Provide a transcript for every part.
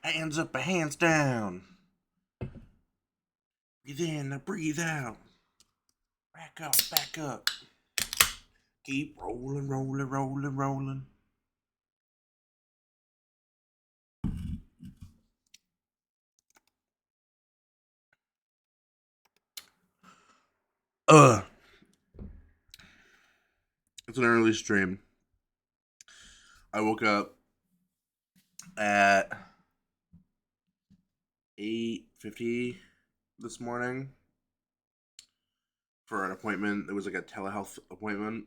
Hands up, hands down. Breathe in, breathe out. Back up, back up. Keep rolling, rolling, rolling, rolling. Uh, it's an early stream. I woke up at 8:50 this morning for an appointment. It was like a telehealth appointment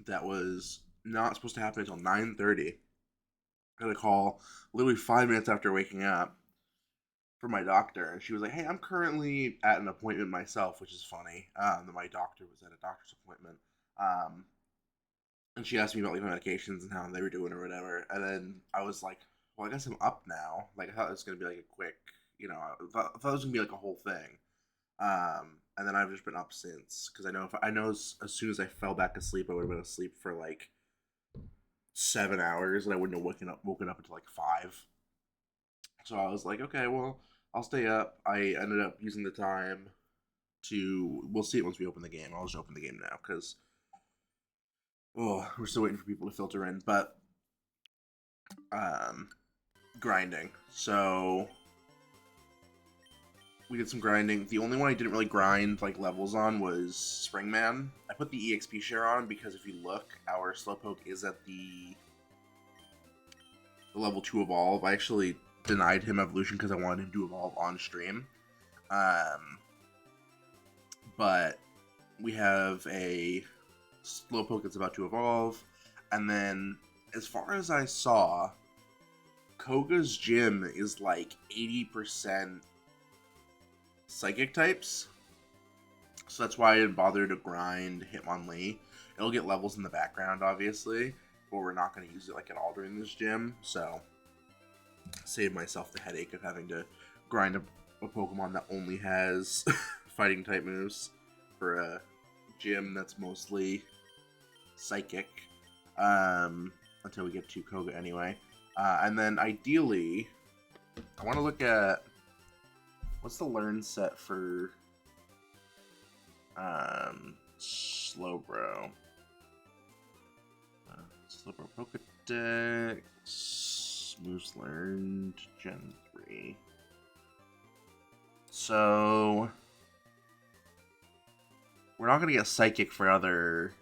that was not supposed to happen until 9:30. I got a call literally 5 minutes after waking up from my doctor, and she was like, "Hey, I'm currently at an appointment myself," which is funny. That my doctor was at a doctor's appointment. Um, and she asked me about like my medications and how they were doing or whatever. And then I was like, "Well, I guess I'm up now." Like I thought it was gonna be like a quick, I thought it was gonna be like a whole thing. And then I've just been up since because I know as soon as I fell back asleep, I would have been asleep for like 7 hours, and I wouldn't have woken up until like 5. So I was like, okay, well, I'll stay up. I ended up using the time to. We'll see it once we open the game. I'll just open the game now because we're still waiting for people to filter in. But um, grinding. So we did some grinding. The only one I didn't really grind like levels on was Springman. I put the EXP share on because if you look, our Slowpoke is at the level 2 evolve. I actually denied him evolution because I wanted him to evolve on stream. Um, but we have a Slowpoke that's about to evolve, and then as far as I saw, Koga's gym is like 80% psychic types, so that's why I didn't bother to grind Hitmonlee. It'll get levels in the background, obviously, but we're not going to use it like at all during this gym, so save myself the headache of having to grind a Pokemon that only has fighting type moves for a gym that's mostly psychic, until we get to Koga anyway. And then ideally, I want to look at what's the learn set for Slowbro. Slowbro Pokedex, moves learned, Gen 3. So we're not gonna get psychic for other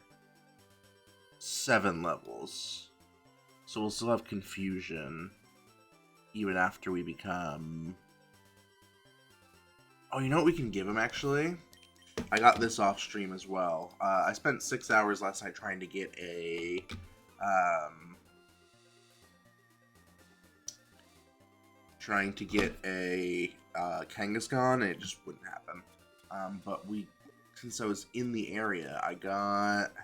7 levels. So we'll still have confusion even after we become... Oh, you know what we can give him, actually? I got this off stream as well. I spent 6 hours last night trying to get a... Kangaskhan, and it just wouldn't happen. But since I was in the area, I got...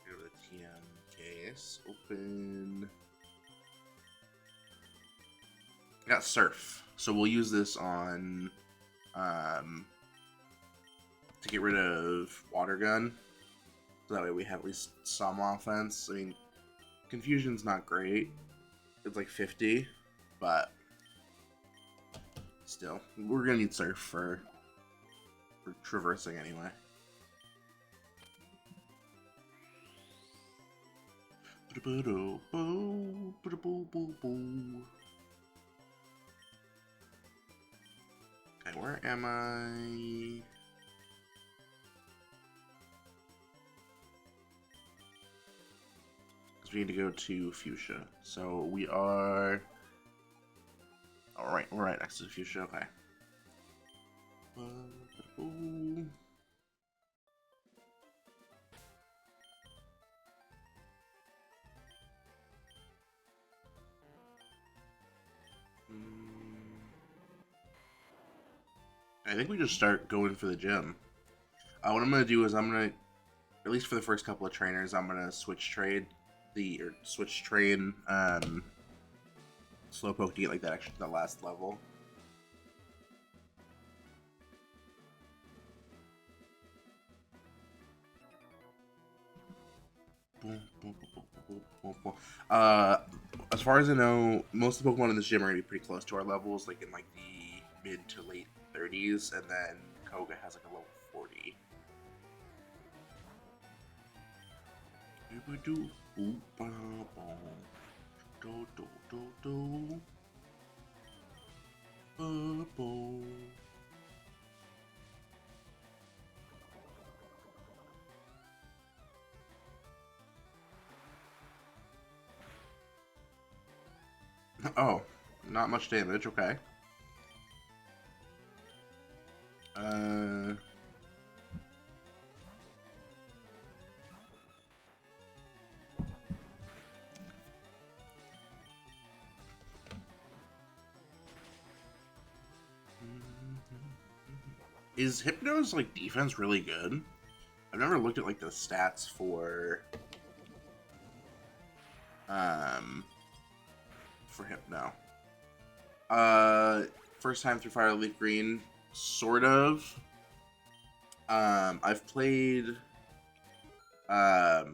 Go to the TM case. Open... I got Surf. So we'll use this on... to get rid of Water Gun. So that way we have at least some offense. I mean, Confusion's not great. It's like 50, but still, we're gonna need Surf for traversing anyway. Okay, where am I? Because we need to go to Fuchsia. So we are... Alright, we're right next to Fuchsia, okay. I think we just start going for the gym. What I'm going to do is I'm going to, at least for the first couple of trainers, I'm going to switch train Slowpoke to get like that last level. As far far as I know, most of the Pokemon in this gym are going to be pretty close to our levels, like in like the mid to late 30s, and then Koga has like a level 40. Oh, not much damage, okay. Is Hypno's like defense really good? I've never looked at like the stats for Hypno. First time through Fire Leaf Green, sort of. I've played like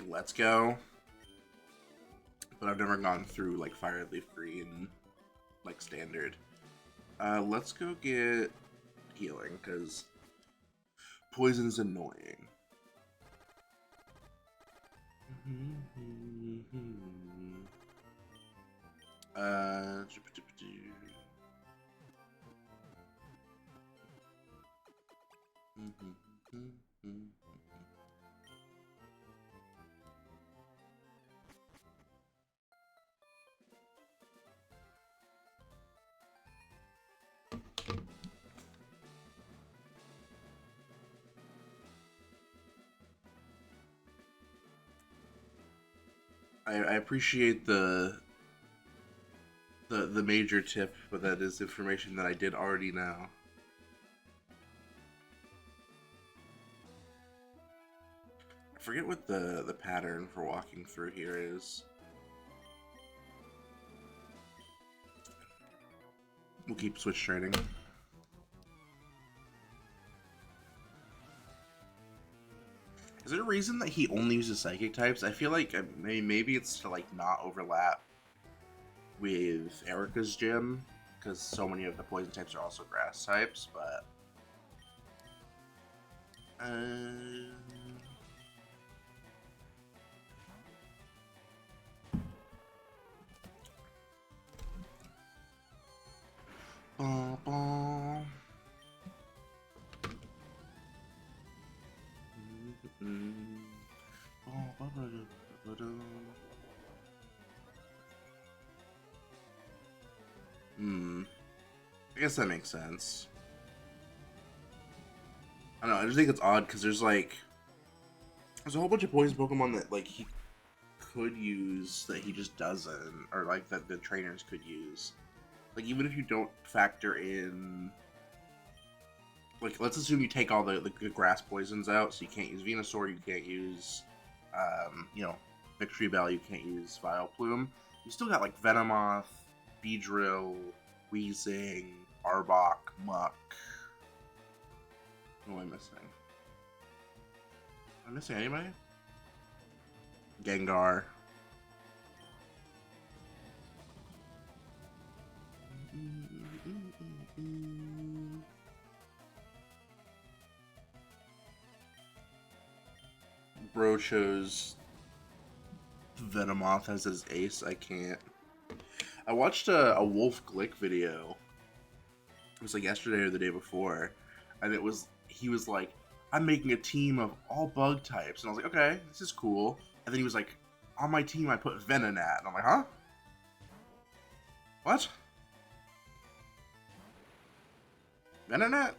Let's Go, but I've never gone through like Fire Leaf Green like standard. Let's go get healing because poison's annoying. I appreciate the major tip, but that is information that I did already know. I forget what the pattern for walking through here is. We'll keep switch training. Is there a reason that he only uses psychic types? I feel like maybe it's to like not overlap with Erica's gym, because so many of the poison types are also grass types, but I guess that makes sense. I don't know, I just think it's odd because there's a whole bunch of poison Pokemon that like he could use that he just doesn't, or like that the trainers could use. Like even if you don't factor in, like let's assume you take all the grass poisons out, so you can't use Venusaur, you can't use, you know, Victory Bell, you can't use Vileplume. You still got like Venomoth, Beedrill, Weezing, Arbok, Muck. What am I missing? Am I missing anybody? Gengar. Bro chose Venomoth as his ace. I can't. I watched a Wolf Glick video. It was like yesterday or the day before, and he was like, "I'm making a team of all bug types," and I was like, "Okay, this is cool." And then he was like, "On my team, I put Venonat," and I'm like, "Huh? What? Venonat?"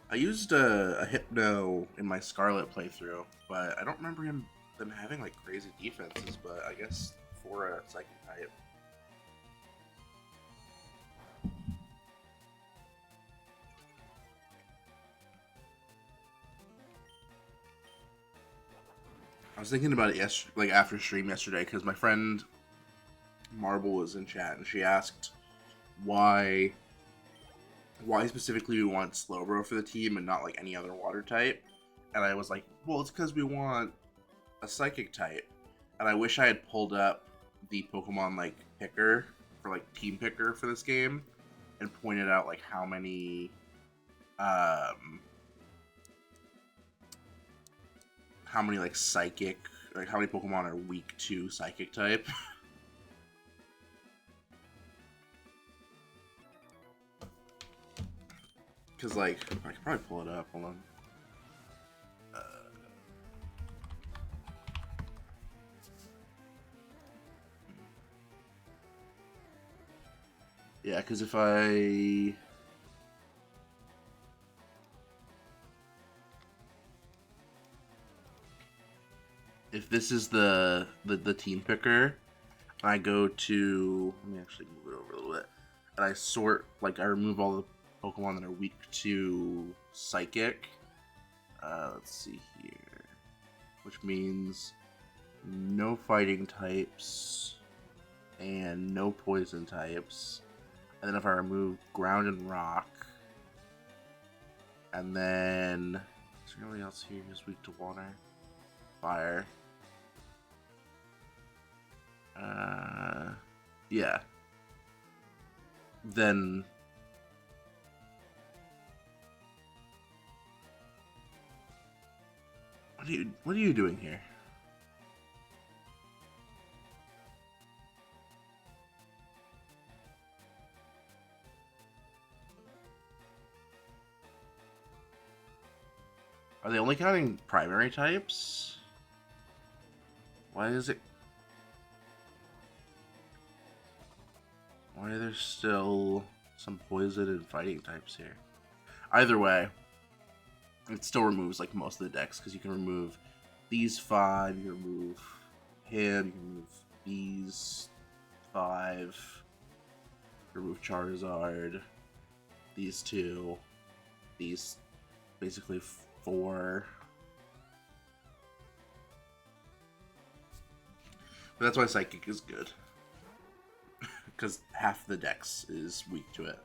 I used a Hypno in my Scarlet playthrough, but I don't remember them having like crazy defenses. But I guess for a Psychic type. I was thinking about it yesterday, like after stream yesterday, because my friend Marble was in chat and she asked why specifically we want Slowbro for the team and not like any other water type. And I was like, well, it's because we want a psychic type. And I wish I had pulled up the Pokemon like picker for like team picker for this game and pointed out like how many like psychic, like how many Pokemon are weak to psychic type. Because like I could probably pull it up. Hold on. Yeah, because if this is the team picker, and I go to, let me actually move it over a little bit, and I sort, like I remove all the Pokemon that are weak to Psychic. Let's see here, which means no fighting types and no poison types. And then if I remove Ground and Rock, and then is there anybody else here who's weak to water? Fire. Yeah. Then what are you doing here? Are they only counting primary types? Why is it? Why are there still some poison and fighting types here? Either way, it still removes like most of the decks because you can remove these 5, you can remove him, you can remove these 5, remove Charizard, these 2, these basically 4. But that's why Psychic is good. Because half the dex is weak to it.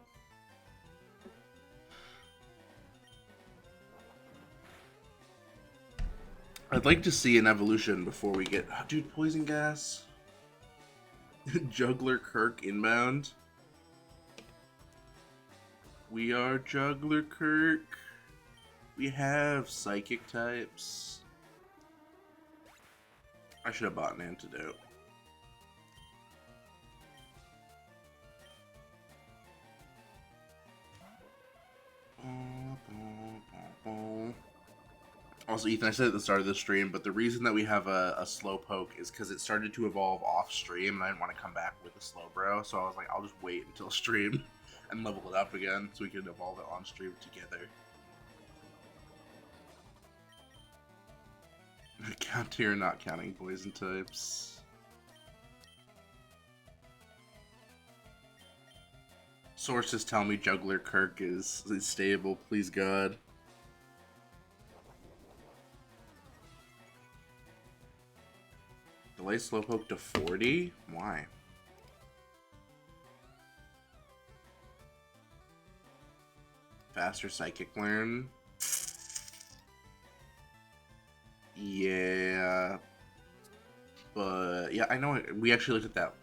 I'd like to see an evolution before we get... Oh, dude, Poison Gas. Juggler Kirk inbound. We are Juggler Kirk. We have Psychic types. I should have bought an antidote. Also, Ethan, I said at the start of the stream, but the reason that we have a Slowpoke is because it started to evolve off stream, and I didn't want to come back with a Slowbro, so I was like, I'll just wait until stream and level it up again so we can evolve it on stream together. Count here, not counting poison types. Sources tell me Juggler Kirk is stable, please God. Delay Slowpoke to 40? Why? Faster Psychic Learn? Yeah. But, yeah, I know we actually looked at that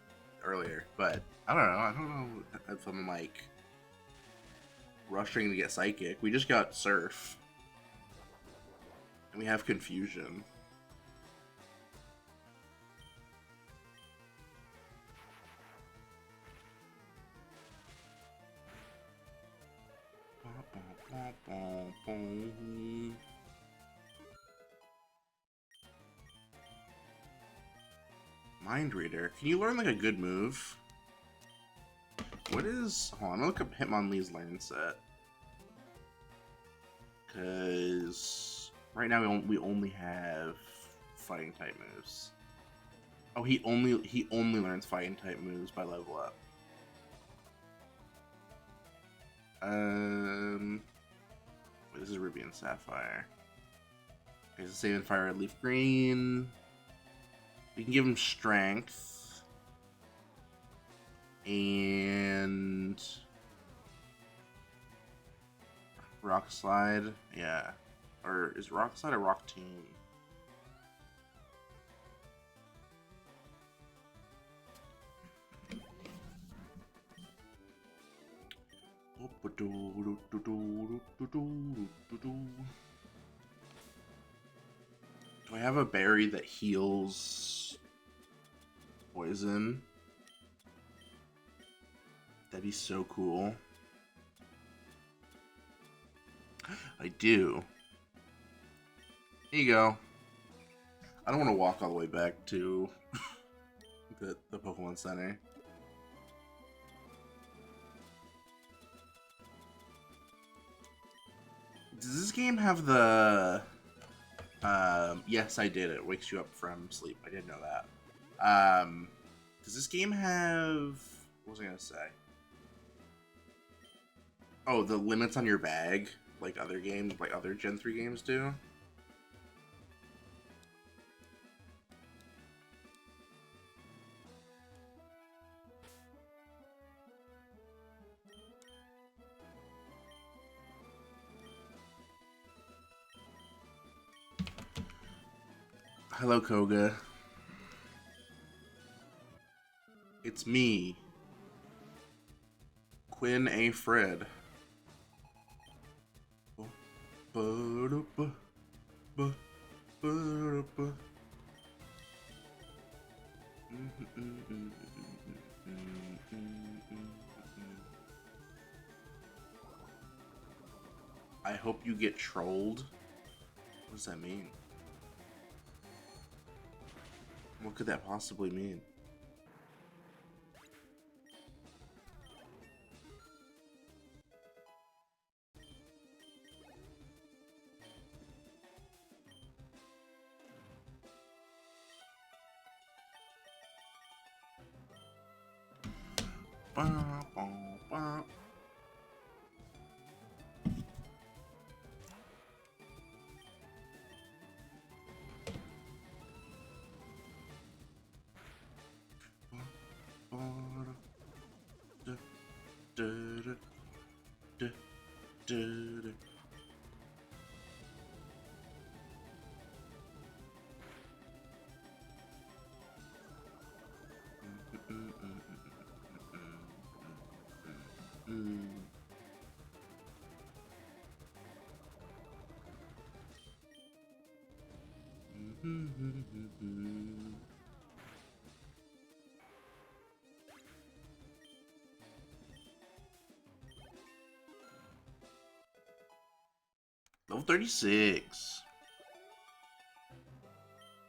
earlier, but I don't know if I'm, like, rushing to get Psychic. We just got Surf. And we have Confusion. Mind Reader. Can you learn like a good move? What is... Hold on, I'm gonna look up Hitmonlee's learn set. Because right now we only have fighting type moves. Oh, he only learns fighting type moves by level up. Wait, this is Ruby and Sapphire. Okay, so Save and Fire at LeafGreen. We can give him strength. And rock slide. Yeah. Or is rock slide a rock tomb? Do I have a berry that heals poison? That'd be so cool. I do. Here you go. I don't want to walk all the way back to the Pokemon Center. Does this game have the... yes, I did. It wakes you up from sleep. I didn't know that. Does this game have... What was I going to say? Oh, the limits on your bag, like other games, like other Gen 3 games do? Hello, Koga. It's me, Quinn A. Fred. I hope you get trolled. What does that mean? What could that possibly mean? Level 36.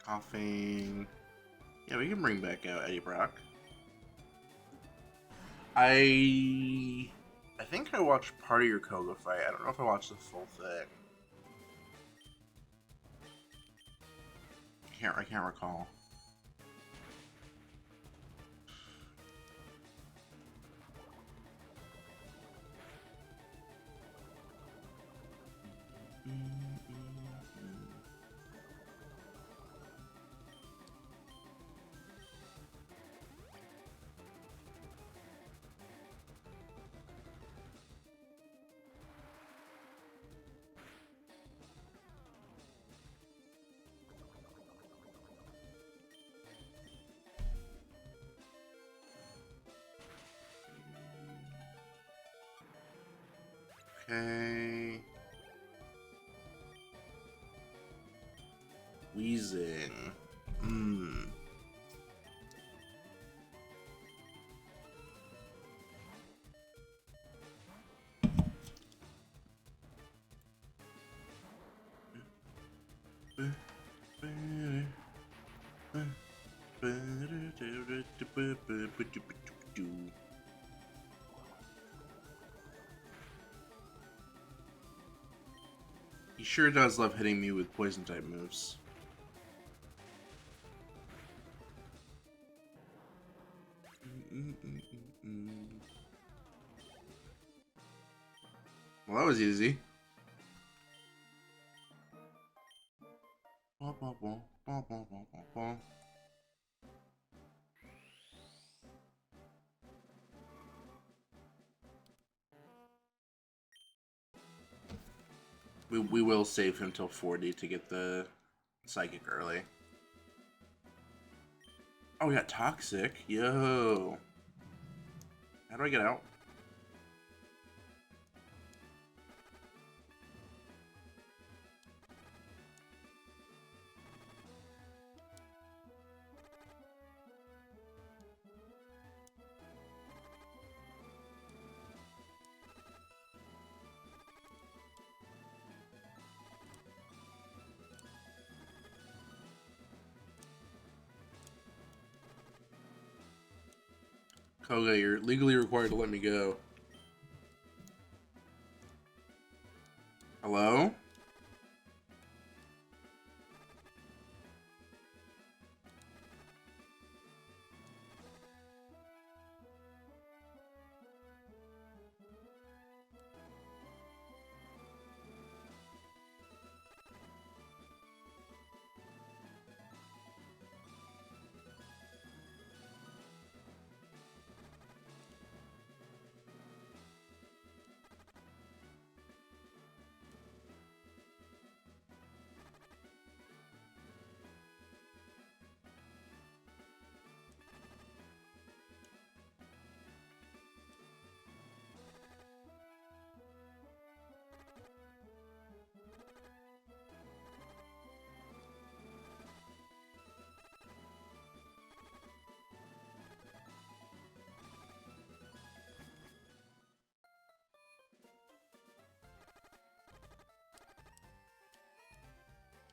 Coughing. Yeah, we can bring back out Eddie Brock. I think I watched part of your Koga fight. I don't know if I watched the full thing. I can't recall. Okay. Wheezing. He sure does love hitting me with poison type moves. Well, that was easy. We will save him till 40 to get the psychic early. Oh, we got toxic. Yo. How do I get out? Koga, you're legally required to let me go. Hello?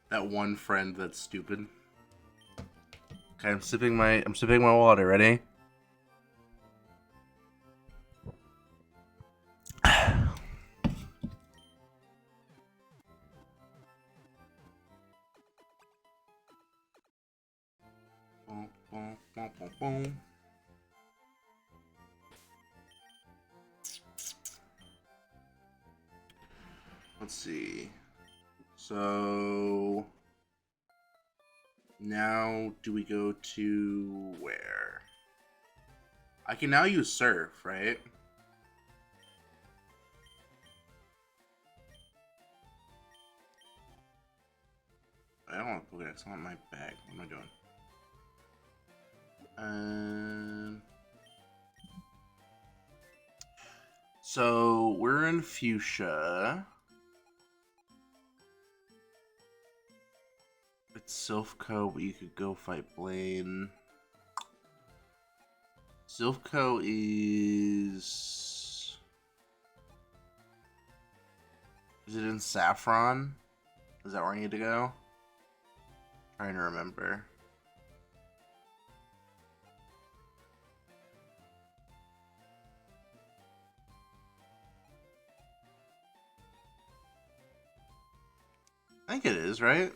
That one friend that's stupid. Okay, I'm sipping my water. Ready? Boom, boom, boom, boom, boom. Let's see. So now do we go to where? I can now use surf, right? I don't want to Pokedex. I want my bag. What am I doing? So we're in Fuchsia. It's Silphco, but you could go fight Blaine. Silphco is... Is it in Saffron? Is that where I need to go? Trying to remember. I think it is, right?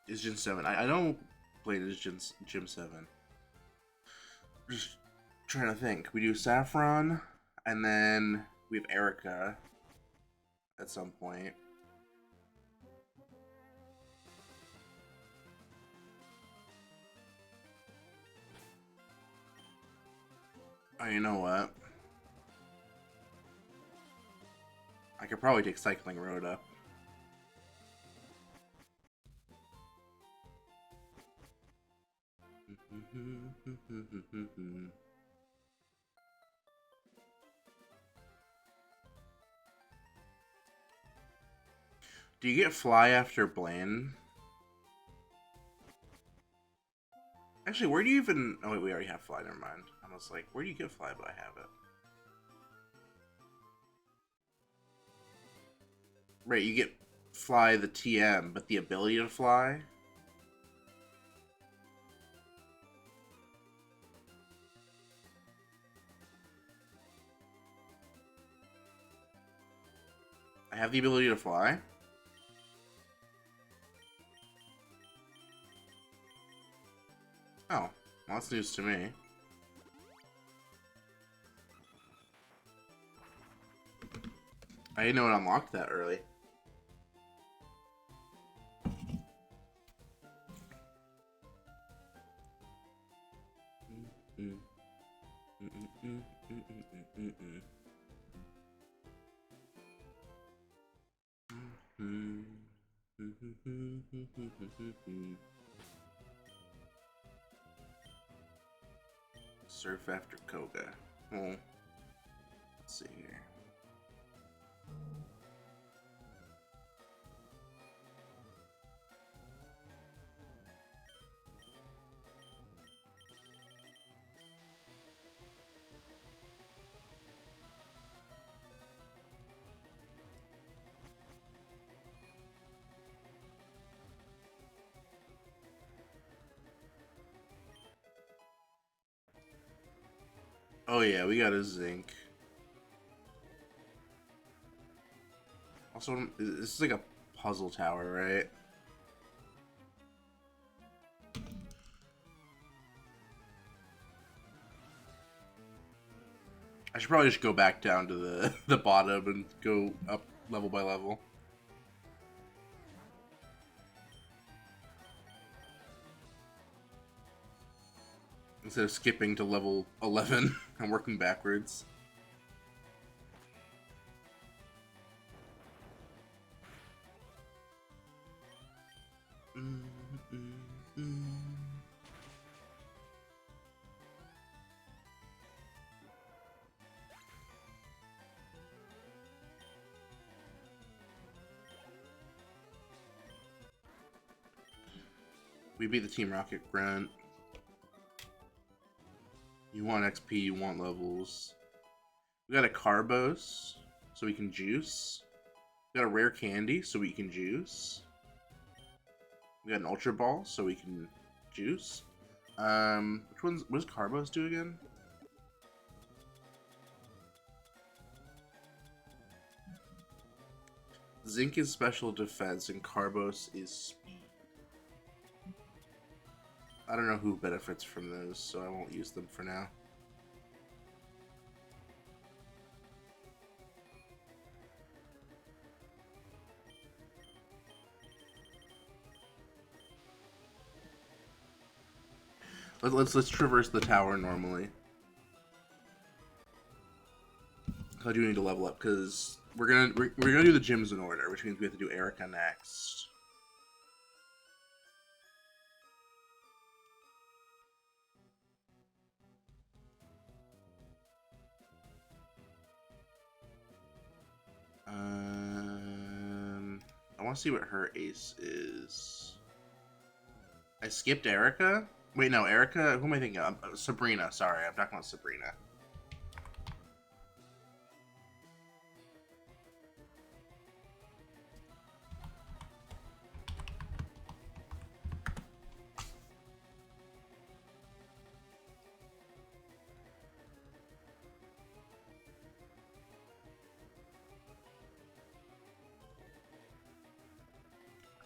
Is Gym 7. I don't play it as Gym 7. Just trying to think. We do Saffron, and then we have Erica at some point. Oh, you know what? I could probably take Cycling Road up. Do you get Fly after Blaine? Actually, where do you even... Oh, wait, we already have Fly. Never mind. I was like, where do you get Fly, but I have it. Right, you get Fly the TM, but the ability to fly? I have the ability to fly? Oh, well, that's news to me. I didn't know it unlocked that early. Surf after Koga. Well, let's see here. Oh yeah, we got a Zinc. Also, this is like a puzzle tower, right? I should probably just go back down to the bottom and go up level by level. Instead of skipping to level 11 and working backwards. We beat the Team Rocket Grunt. You want XP, you want levels. We got a Carbos, so we can juice. We got a rare candy, so we can juice. We got an Ultra Ball, so we can juice. What does Carbos do again? Zinc is special defense, and Carbos is speed. I don't know who benefits from those, so I won't use them for now. Let's traverse the tower normally. I do need to level up because we're gonna do the gyms in order, which means we have to do Erica next. I want to see what her ace is. I skipped Erica. Wait, no, Erica. Who am I thinking of? Sabrina. Sorry, I'm talking about Sabrina.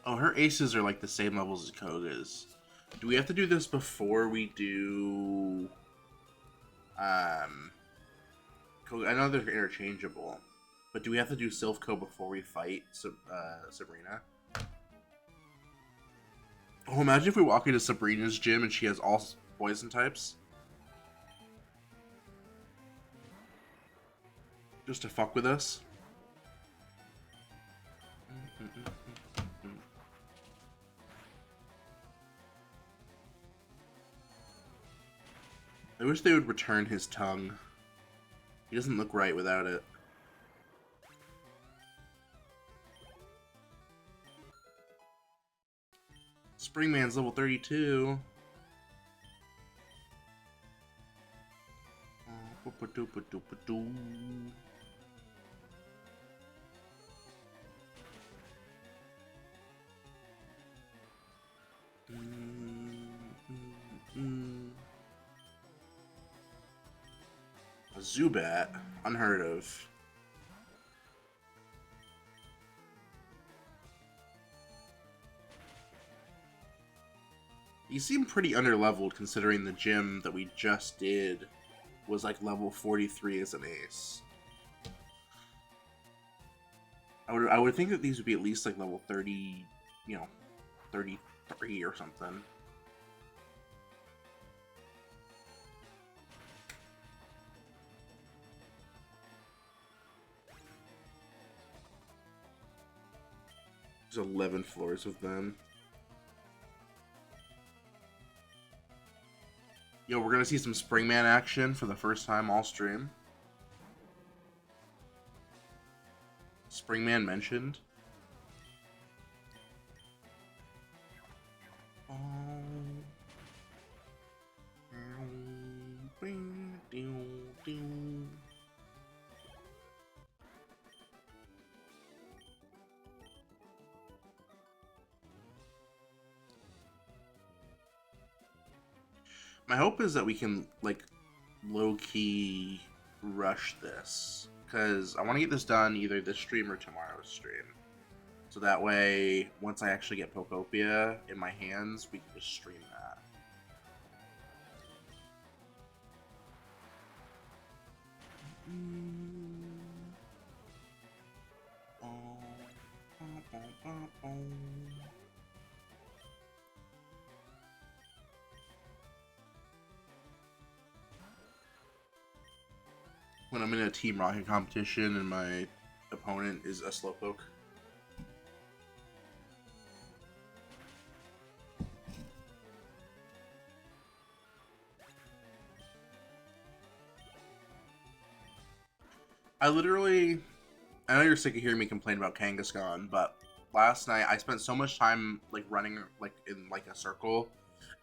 Oh, her aces are like the same levels as Koga's. Do we have to do this before we do... Koga? I know they're interchangeable, but do we have to do Silphco before we fight Sabrina? Oh, imagine if we walk into Sabrina's gym and she has all poison types. Just to fuck with us. I wish they would return his tongue. He doesn't look right without it. Springman's level 32. A Zubat? Unheard of. You seem pretty underleveled considering the gym that we just did was like level 43 as an ace. I would think that these would be at least like level 30, 33 or something. There's 11 floors of them. Yo, we're gonna see some Springman action for the first time all stream. Springman mentioned. My hope is that we can, like, low-key rush this. Because I want to get this done either this stream or tomorrow's stream. So that way, once I actually get Pokopia in my hands, we can just stream that. When I'm in a Team Rocket competition and my opponent is a Slowpoke. I know you're sick of hearing me complain about Kangaskhan, but last night I spent so much time like running like in like a circle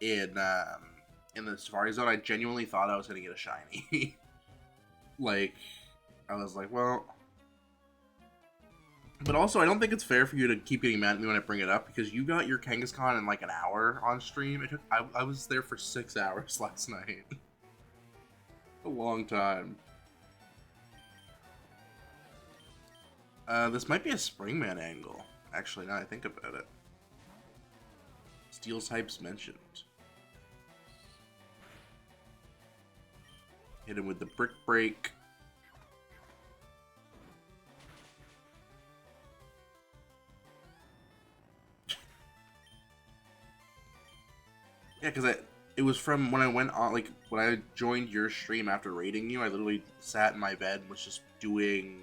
in the Safari Zone. I genuinely thought I was gonna get a shiny. Like, I was like, well, but also I don't think it's fair for you to keep getting mad at me when I bring it up because you got your Kangaskhan in like an hour on stream. I was there for 6 hours last night. A long time. This might be a Springman angle, actually, now I think about it. Steel types mentioned. Hit him with the Brick Break. Yeah, because it was from when I went on, like, when I joined your stream after raiding you, I literally sat in my bed and was just doing,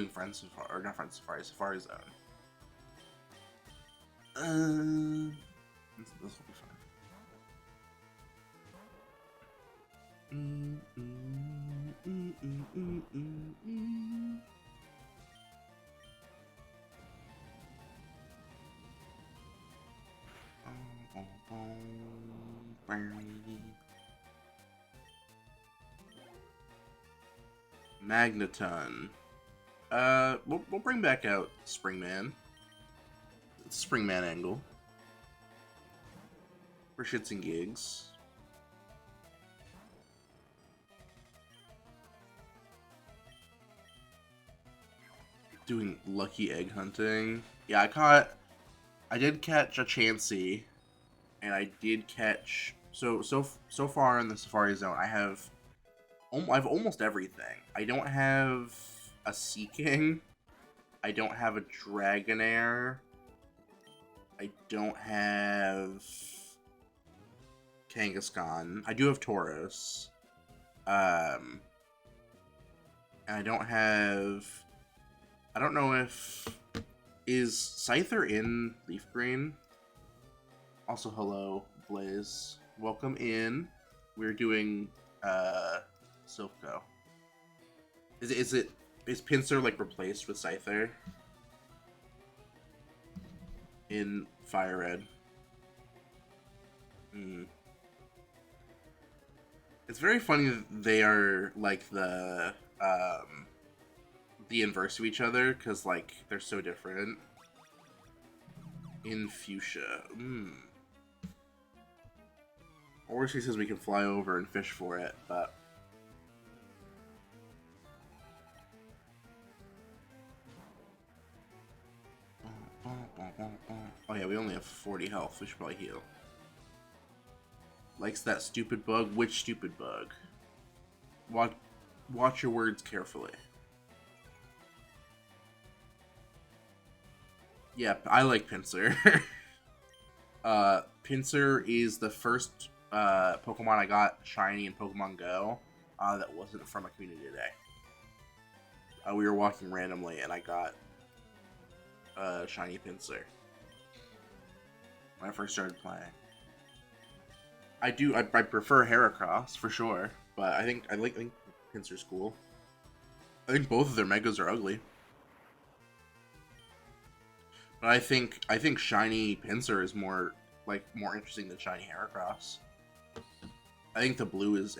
Friends Safari, or not Friends Safari, Safari Zone. This will be fine. Magneton. We'll bring back out Springman. It's Springman angle. For shits and gigs. Doing lucky egg hunting. Yeah, I did catch a Chansey, and I did catch so far in the Safari Zone. I have almost everything. I don't have a Seaking. I don't have a Dragonair. I don't have Kangaskhan. I do have Tauros. And I don't have. I don't know if is Scyther in LeafGreen. Also, hello, Blaze. Welcome in. We're doing Silpho. Is Pinsir like replaced with Scyther in Fire Red? It's very funny that they are like the inverse of each other because like they're so different. In Fuchsia. Or she says we can fly over and fish for it, but oh yeah, we only have 40 health. We should probably heal. Likes that stupid bug? Which stupid bug? Watch your words carefully. Yep, I like Pinsir. Pinsir is the first Pokemon I got shiny in Pokemon Go that wasn't from a community day. We were walking randomly, and I got a shiny Pinsir when I first started playing. I prefer Heracross for sure, but I think Pinsir's cool. I think both of their megas are ugly. But I think shiny Pinsir is more interesting than shiny Heracross. I think the blue is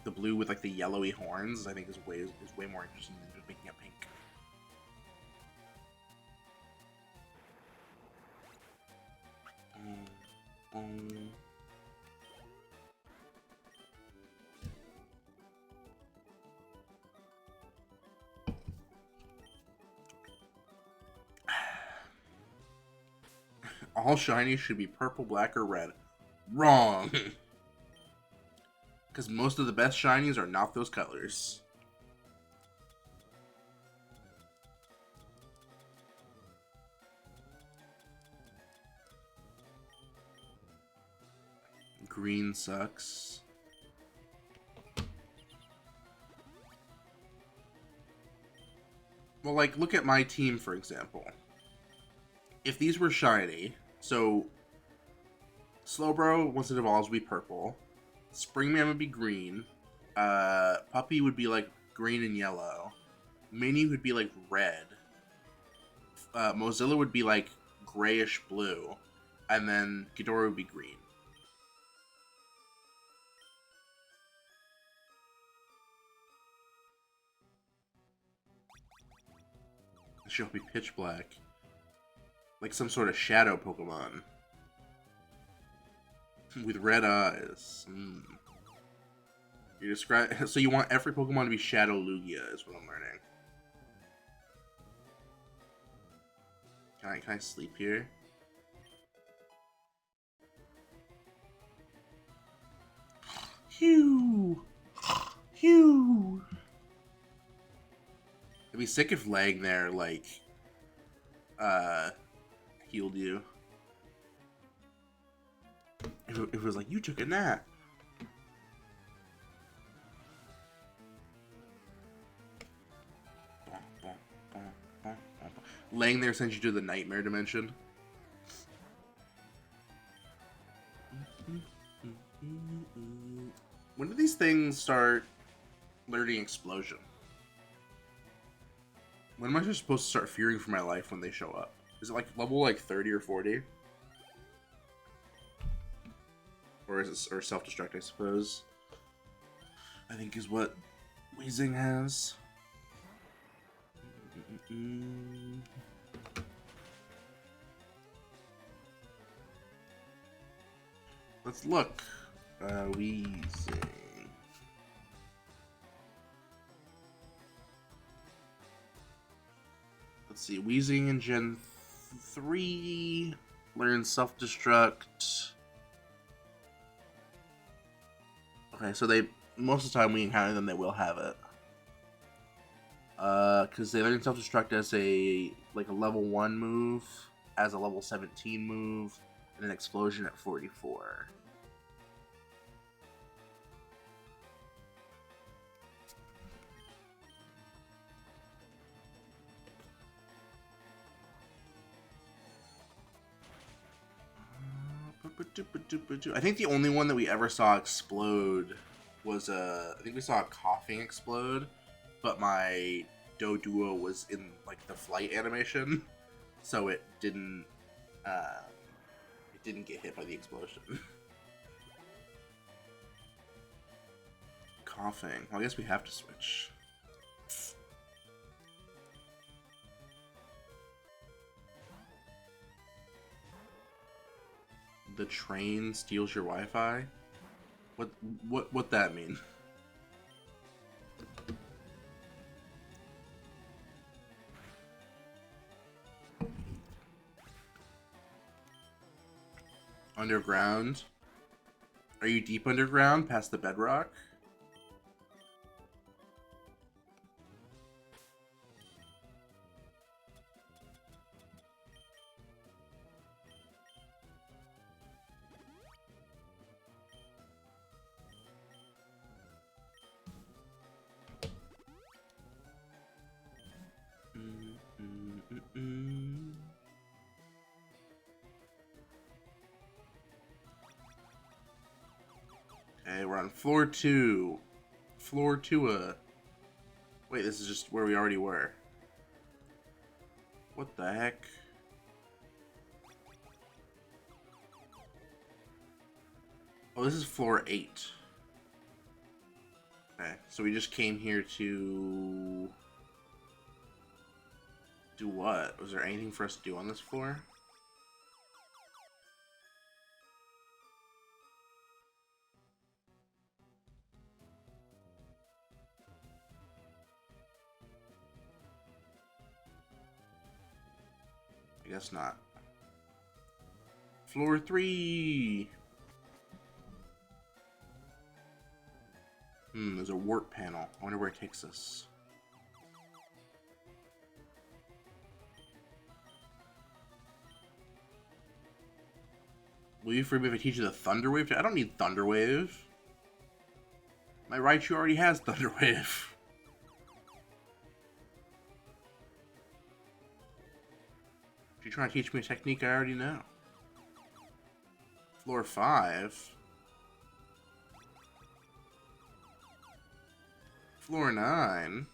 the blue with like the yellowy horns. I think is way more interesting than just making it pink. All shinies should be purple, black, or red. Wrong. Because most of the best shinies are not those colors. Green sucks. Well, like, look at my team, for example. If these were shiny, so Slowbro, once it evolves, would be purple. Springman would be green. Puppy would be like green and yellow. Mini would be like red. Mozilla would be like grayish blue. And then Ghidorah would be green. She'll be pitch black. Like some sort of shadow Pokemon. With red eyes. You describe so you want every Pokemon to be Shadow Lugia is what I'm learning. Can I sleep here? Phew. Phew. It'd be sick if laying there like healed you. It was like you took a nap. Laying there sends you to the nightmare dimension. When do these things start learning explosion? When am I just supposed to start fearing for my life when they show up? Is it like level like 30 or 40? Or is it self-destruct, I suppose? I think is what Weezing has. Let's look. Weezing. Let's see. Weezing in Gen 3 learns self-destruct. Okay, so most of the time we encounter them, they will have it. Because they learn self-destruct as a level 1 move, as a level 17 move, and an explosion at 44. I think the only one that we ever saw explode was I think we saw a coughing explode, but my Doduo was in like the flight animation, so it didn't get hit by the explosion. Coughing. Well, I guess we have to switch. The train steals your Wi-Fi? What that mean? Underground? Are you deep underground past the bedrock? Okay, we're on floor 2. Floor 2. Wait, this is just where we already were. What the heck? Oh, this is floor 8. Okay, so we just came here to... do what? Was there anything for us to do on this floor? I guess not. Floor 3! There's a warp panel. I wonder where it takes us. Will you forgive me if I teach you the Thunder Wave? I don't need Thunder Wave. My Raichu already has Thunder Wave. If you're trying to teach me a technique I already know. Floor 5. Floor 9.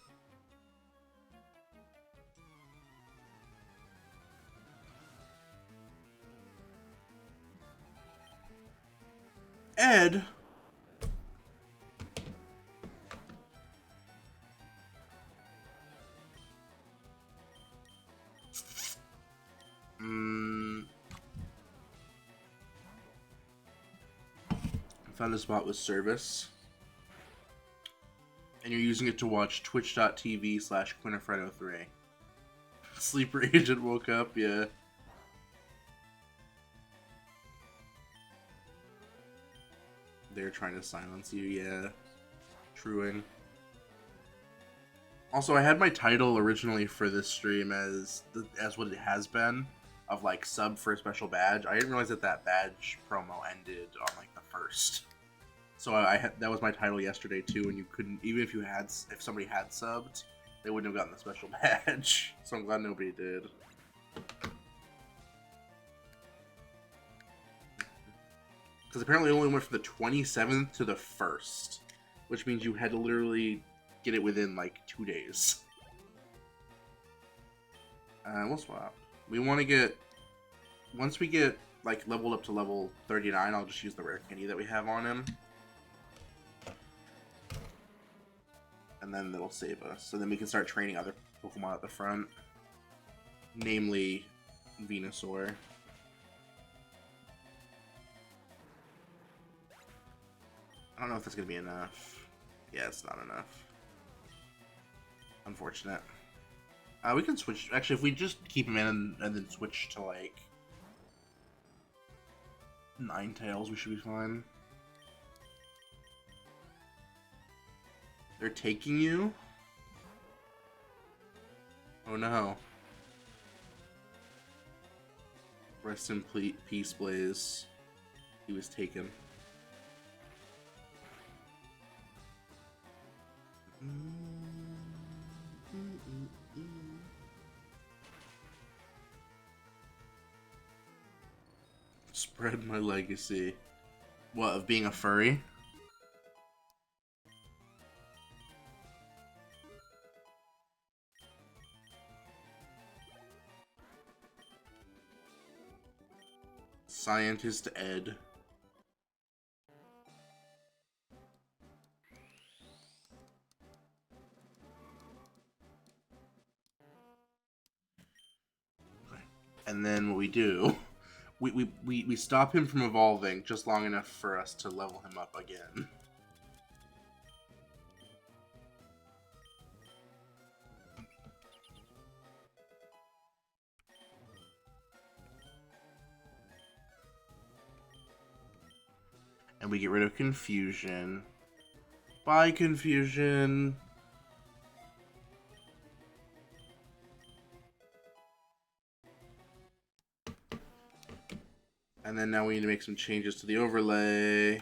Ed. I found a spot with service. And you're using it to watch twitch.tv/Quinifredo3. Sleeper agent woke up, yeah. They're trying to silence you, yeah. Truing. Also, I had my title originally for this stream as what it has been, of like sub for a special badge. I didn't realize that badge promo ended on like the 1st. So I had that was my title yesterday too, and you couldn't, even if somebody had subbed, they wouldn't have gotten the special badge. So I'm glad nobody did. Because apparently it only went from the 27th to the 1st, which means you had to literally get it within like 2 days. We'll swap. We want to get, once we get like leveled up to level 39, I'll just use the rare candy that we have on him. And then that'll save us. So then we can start training other Pokemon at the front. Namely, Venusaur. I don't know if that's going to be enough. Yeah, it's not enough. Unfortunate. We can switch. Actually, if we just keep him in and then switch to, like, Ninetales, we should be fine. They're taking you? Oh no. Rest in peace, Blaze. He was taken. Spread my legacy. What, of being a furry? Scientist Ed. And then what we do, we stop him from evolving just long enough for us to level him up again. And we get rid of confusion. Bye, confusion. And then now we need to make some changes to the overlay.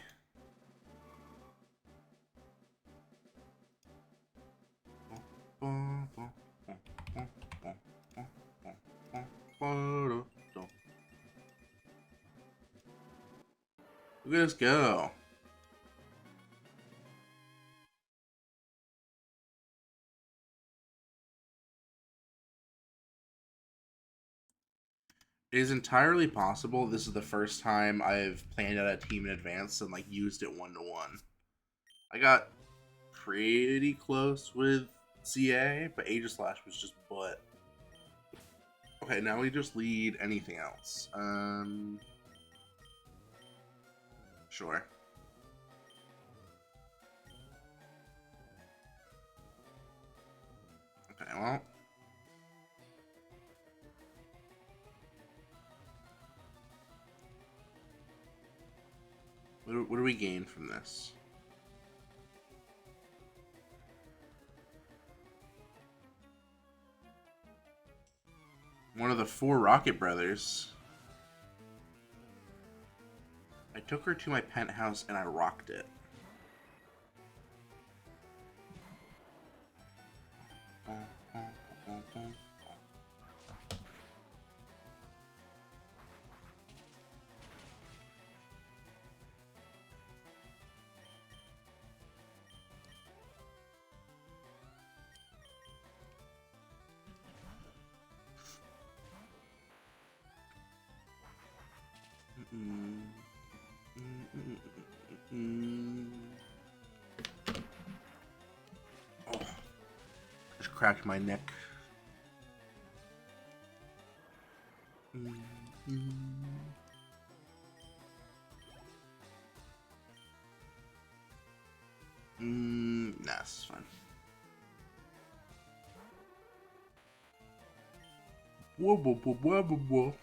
Look at us go. It is entirely possible this is the first time I've planned out a team in advance and like used it 1-to-1. I got pretty close with CA, but Aegislash was just butt. Okay, now we just lead anything else. Sure. Okay, well. What do we gain from this? One of the 4 Rocket Brothers. I took her to my penthouse and I rocked it. Oh, just cracked my neck. Nah, this is fine. Whoa, whoa, whoa, whoa, whoa, whoa.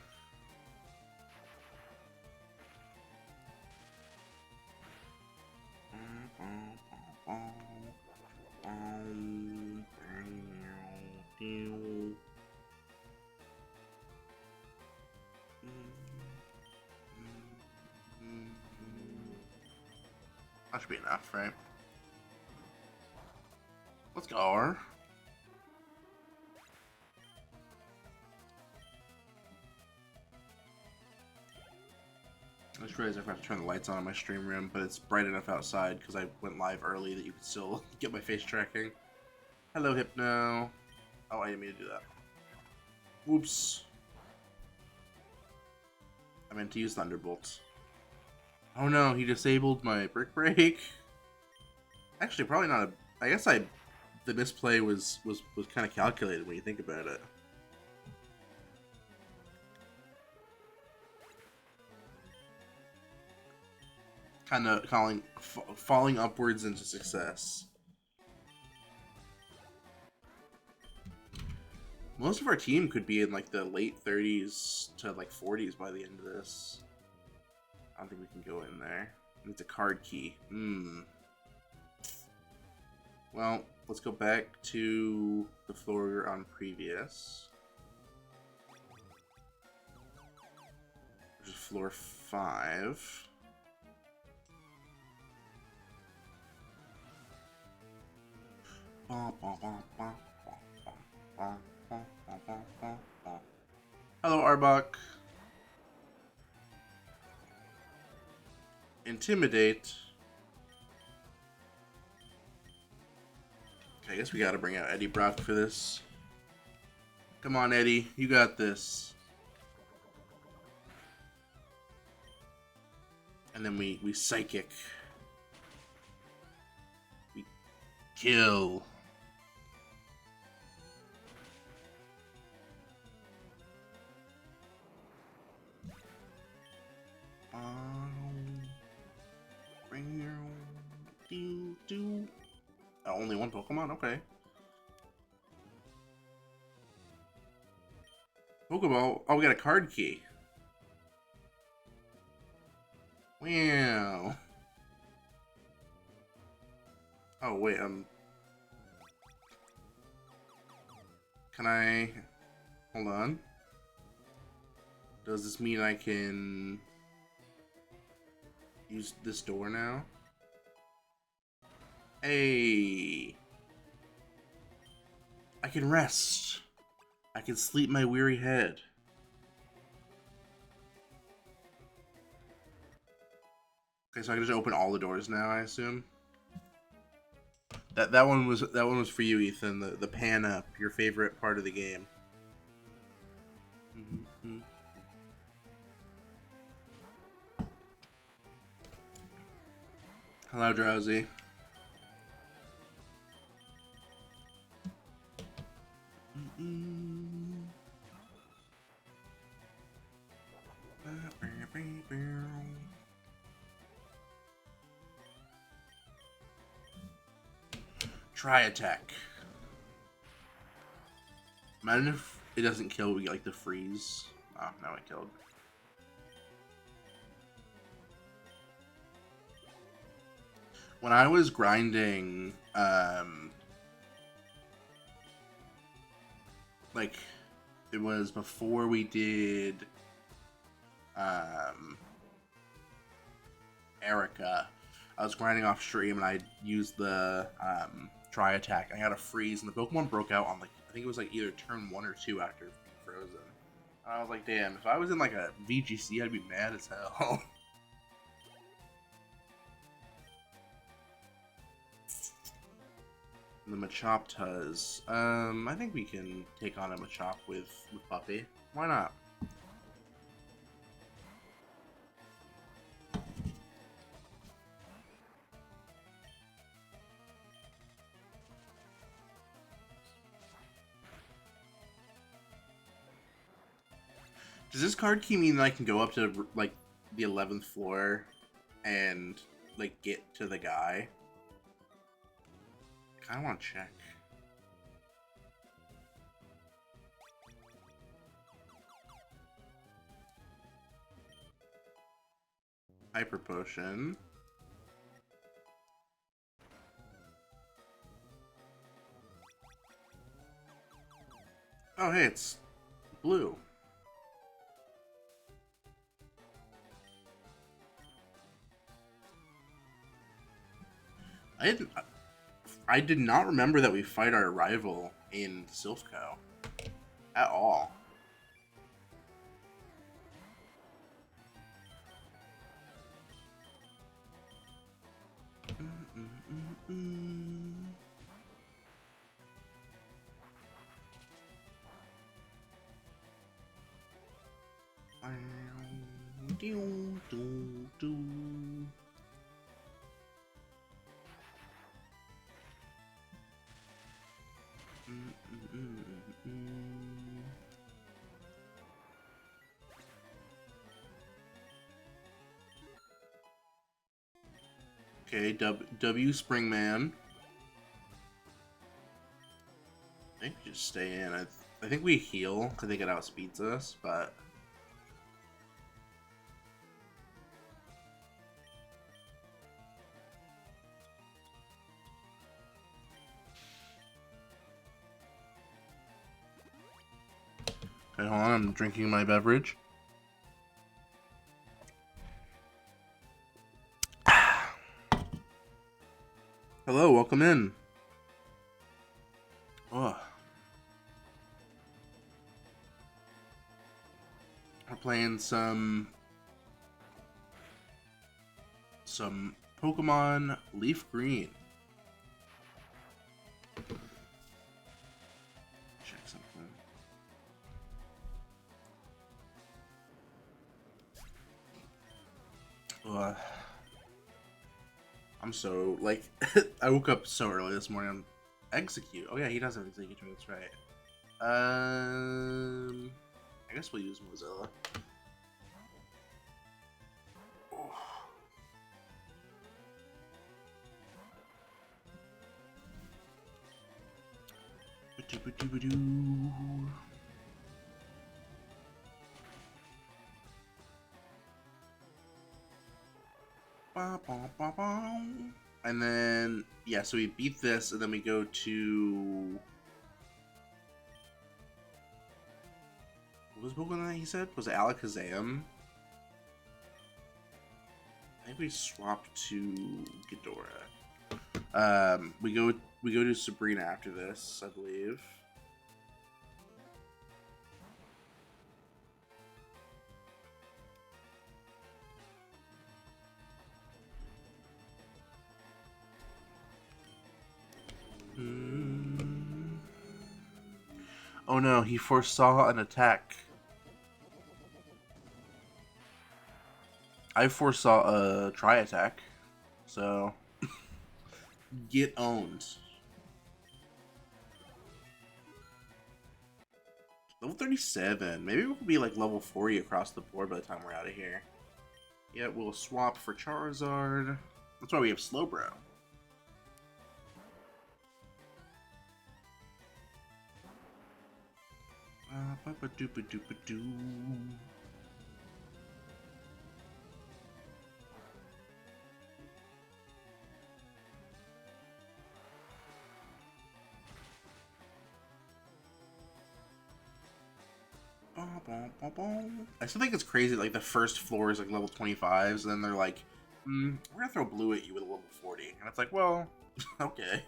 That should be enough, right? Let's go. I just realized I forgot to turn the lights on in my stream room, but it's bright enough outside because I went live early that you can still get my face tracking. Hello, Hypno. Oh, I didn't mean to do that. Whoops. I meant to use Thunderbolt. Oh no, he disabled my Brick Break. Actually, probably not a... I guess the misplay was kind of calculated when you think about it. Kind of falling upwards into success. Most of our team could be in like the late 30s to like 40s by the end of this. I don't think we can go in there. It's a card key. Well, let's go back to the floor we were on previous. Which is floor 5. Hello, Arbok. Intimidate. Okay, I guess we gotta bring out Eddie Brock for this. Come on, Eddie. You got this. And then we psychic. We kill. Only one Pokemon? Okay. Pokeball? Oh, we got a card key. Wow. Oh, wait, can I... Hold on. Does this mean I can... use this door now? Hey! I can rest. I can sleep my weary head. Okay, so I can just open all the doors now, I assume. That one was for you, Ethan. The pan up, your favorite part of the game. Hello, Drowsy. Try attack. Imagine if it doesn't kill, we get like the freeze. Oh, now it killed. When I was grinding, like, it was before we did, Erica. I was grinding off stream and I used the, try attack. I had a freeze and the Pokemon broke out on, like, I think it was like either turn 1 or 2 after being frozen. And I was like, damn, if I was in like a VGC, I'd be mad as hell. The Machop does. I think we can take on a Machop with Puppy. Why not? Does this card key mean that I can go up to like the 11th floor and like get to the guy? I kind of want to check. Hyper Potion. Oh, hey, it's blue. I did not remember that we fight our rival in Silphco at all. Okay, W Springman. I think we just stay in. I think we heal. I think it outspeeds us, but okay, hold on. I'm drinking my beverage. Hello, welcome in. Oh. We're playing some Pokemon LeafGreen. Check something. I'm so, like, I woke up so early this morning. I'm execute. Oh yeah, he does have execute. That's right. I guess we'll use Mozilla. Oh. And then, yeah, so we beat this, and then we go to... What was Pokemon that he said? Was it Alakazam? I think we swapped to Ghidorah. We go to Sabrina after this, I believe. Oh no, he foresaw an attack. I foresaw a try attack. So, get owned. Level 37. Maybe we'll be like level 40 across the board by the time we're out of here. Yeah, we'll swap for Charizard. That's why we have Slowbro. Ba-ba-doop-a-doop-a-doo. I still think it's crazy. Like the first floor is like level 25s, and then they're like, "We're gonna throw blue at you with a level 40," and it's like, well, okay.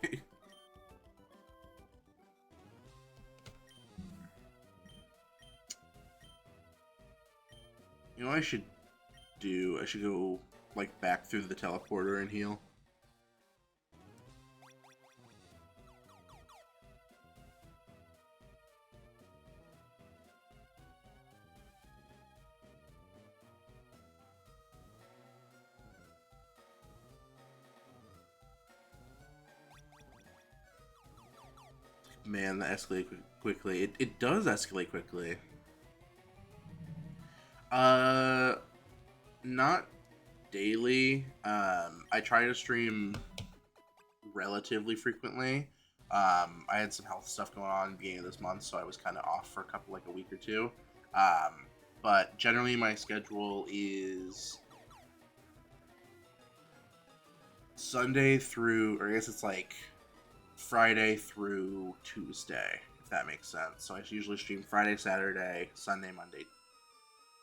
You know what I should do? I should go like back through the teleporter and heal. Man, that escalated quickly. It does escalate quickly. Not daily. I try to stream relatively frequently. I had some health stuff going on at the beginning of this month, so I was kind of off for like a week or two. But generally my schedule is Sunday through, or I guess it's like Friday through Tuesday, if that makes sense. So I usually stream Friday, Saturday, Sunday, Monday,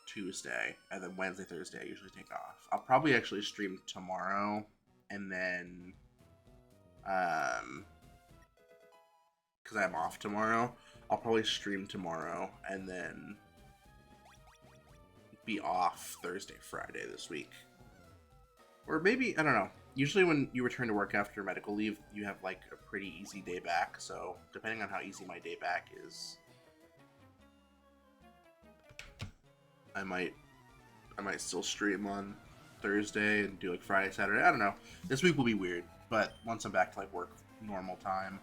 Tuesday, and then Wednesday, Thursday I usually take off. I'll probably actually stream tomorrow, and then because I'm off tomorrow, I'll probably stream tomorrow and then be off Thursday, Friday this week. Or maybe, I don't know. Usually when you return to work after medical leave, you have like a pretty easy day back. So depending on how easy my day back is, I might still stream on Thursday and do like Friday, Saturday. I don't know. This week will be weird, but once I'm back to like work normal time,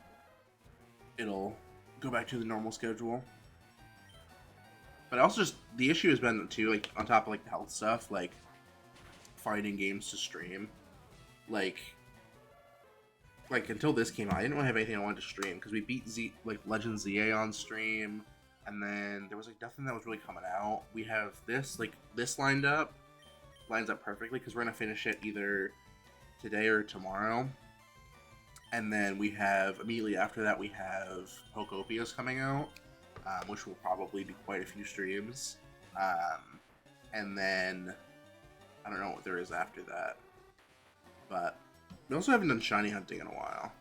it'll go back to the normal schedule. But also just the issue has been too, like on top of like the health stuff, like finding games to stream. Like until this came out, I didn't really have anything I wanted to stream because we beat Legend ZA on stream, and then there was like nothing that was really coming out. We have this lines up perfectly because we're gonna finish it either today or tomorrow, and then we have immediately after that we have Pocopia's coming out, which will probably be quite a few streams, and then I don't know what there is after that, but we also haven't done shiny hunting in a while.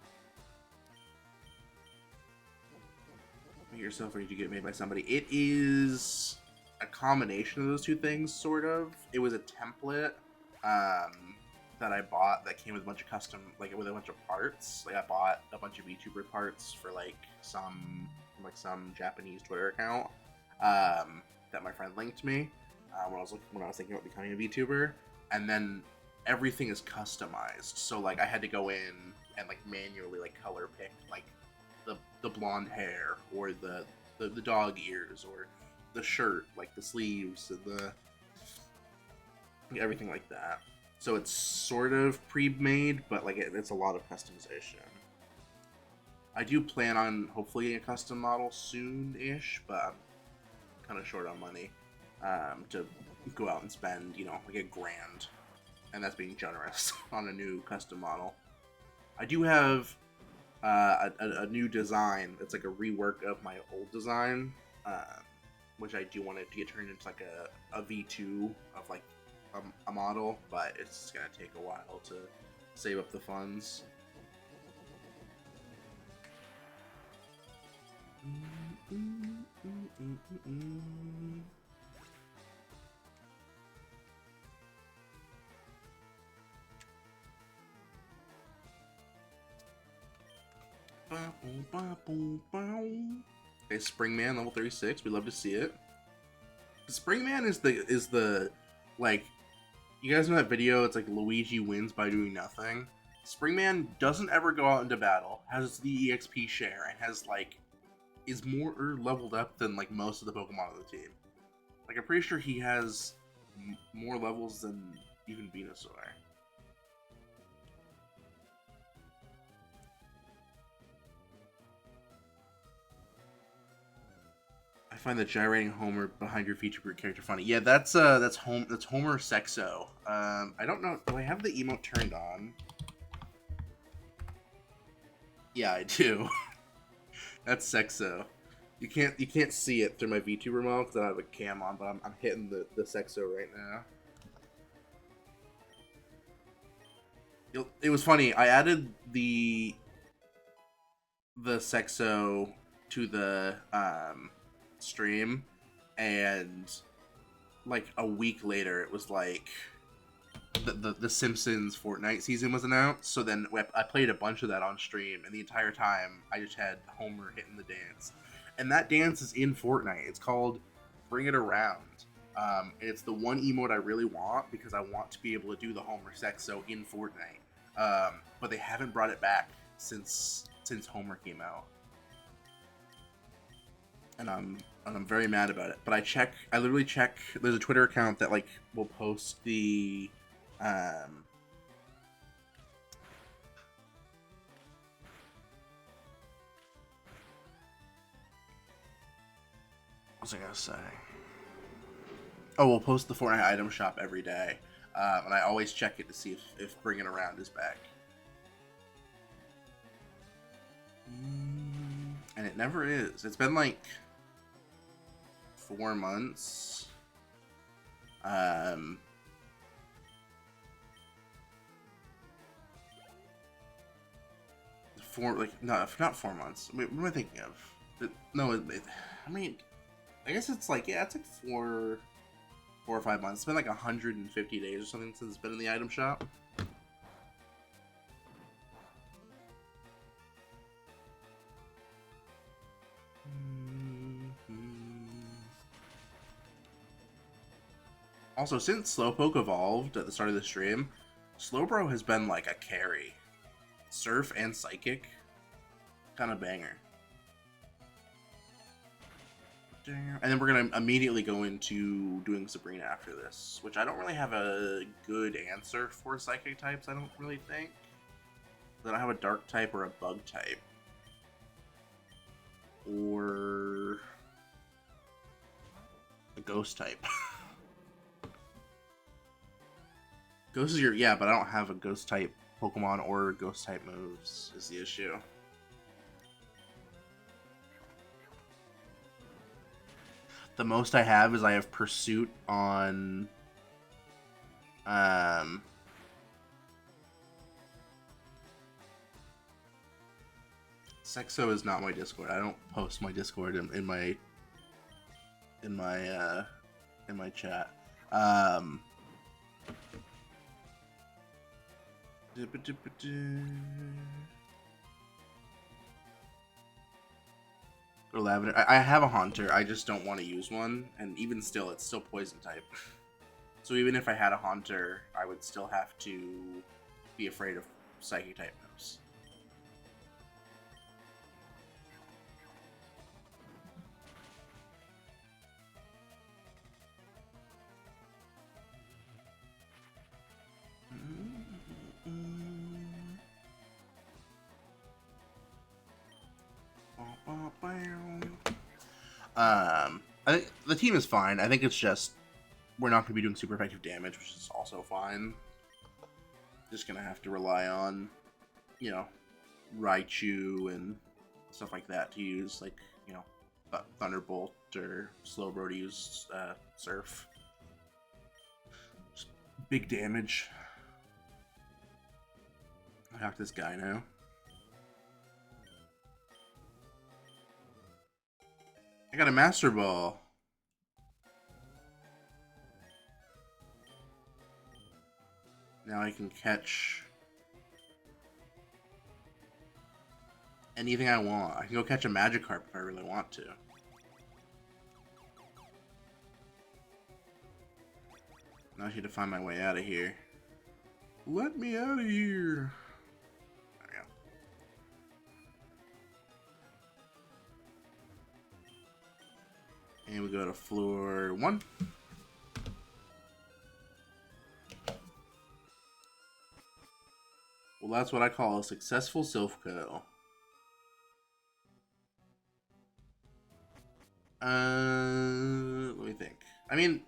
Make yourself ready to get made by somebody. It is a combination of those two things, sort of. It was a template that I bought that came with a bunch of custom, like with a bunch of parts. Like I bought a bunch of VTuber parts for like some Japanese Twitter account that my friend linked me when I was thinking about becoming a VTuber, and then everything is customized. So like I had to go in and like manually like color pick like the blonde hair or the dog ears or the shirt, like the sleeves and everything like that. So it's sort of pre-made, but like it's a lot of customization. I do plan on hopefully a custom model soon-ish, but I'm kind of short on money to go out and spend, like $1,000, and that's being generous on a new custom model. I do have a new design that's like a rework of my old design, which I do want it to get turned into like a V2 of like a model, but it's gonna take a while to save up the funds. Okay, Springman level 36. We love to see it. Springman is the like You guys know that video? It's like Luigi wins by doing nothing. Springman doesn't ever go out into battle, has the EXP share, and has like is more leveled up than like most of the Pokemon on the team. Like I'm pretty sure he has more levels than even Venusaur. I find the gyrating Homer behind your VTuber character funny. Yeah, that's Homer Sexo. I don't know. Do I have the emote turned on? Yeah, I do. That's Sexo. You can't see it through my VTuber model because I don't have a cam on, but I'm hitting the Sexo right now. It was funny. I added the Sexo to the stream, and like a week later, it was like the Simpsons Fortnite season was announced. So then I played a bunch of that on stream, and the entire time I just had Homer hitting the dance, and that dance is in Fortnite. It's called Bring It Around. It's the one emote I really want because I want to be able to do the Homer Sexo in Fortnite. But they haven't brought it back since Homer came out, and I'm very mad about it. But I literally check. There's a Twitter account that like will post the what was I gonna say? Oh, we'll post the Fortnite item shop every day, and I always check it to see if Bring It Around is back. And it never is. It's been like 4 months. Not 4 months. Wait, what am I thinking of? I mean, I guess it's like, yeah, it's like 4 or 5 months. It's been like 150 days or something since it's been in the item shop. Also, since Slowpoke evolved at the start of the stream, Slowbro has been like a carry. Surf and Psychic. Kind of banger. And then we're going to immediately go into doing Sabrina after this, which I don't really have a good answer for Psychic types, I don't really think. I don't have a Dark type or a Bug type. Or a Ghost type. Ghost is yeah, but I don't have a Ghost type Pokemon or Ghost type moves is the issue. The most I have is I have Pursuit on Sexo is not my Discord. I don't post my Discord in my chat. Or Lavender. I have a Haunter. I just don't want to use one, and even still, it's still Poison type. So even if I had a Haunter, I would still have to be afraid of Psychic type moves. I think the team is fine. I think it's just we're not going to be doing super effective damage, which is also fine. Just going to have to rely on, you know, Raichu and stuff like that to use, like, you know, Thunderbolt or Slowbro to use Surf. Just big damage. I talk to this guy now. I got a Master Ball. Now I can catch anything I want. I can go catch a Magikarp if I really want to. I need to find my way out of here. Let me out of here. There we go. And we go to floor 1. Well, that's what I call a successful self-co. Let me think. I mean,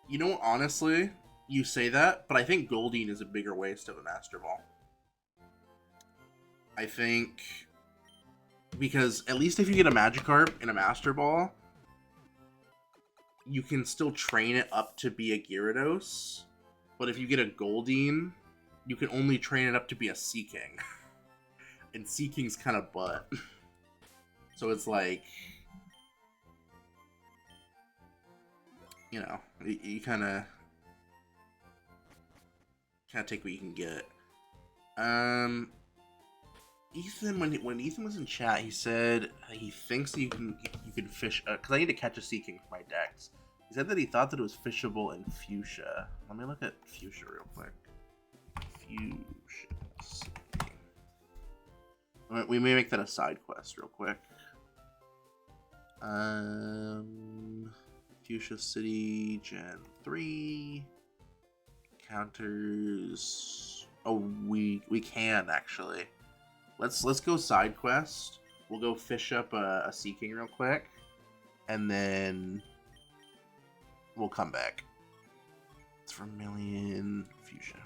you know, honestly, you say that, but I think Goldeen is a bigger waste of a Master Ball. I think because at least if you get a Magikarp in a Master Ball, you can still train it up to be a Gyarados. But if you get a Goldeen, you can only train it up to be a Seaking. And Seaking's kind of butt. So it's like, you know, you kind of take what you can get. Ethan, when Ethan was in chat, he said he thinks that you can fish, because I need to catch a Seaking for my decks. He said that he thought that it was fishable in Fuchsia. Let me look at Fuchsia real quick. Fuchsia. We may make that a side quest real quick. Fuchsia City Gen 3 counters. Oh, we can actually. Let's go side quest. We'll go fish up a Seaking real quick, and then we'll come back. It's for Vermilion Fuchsia.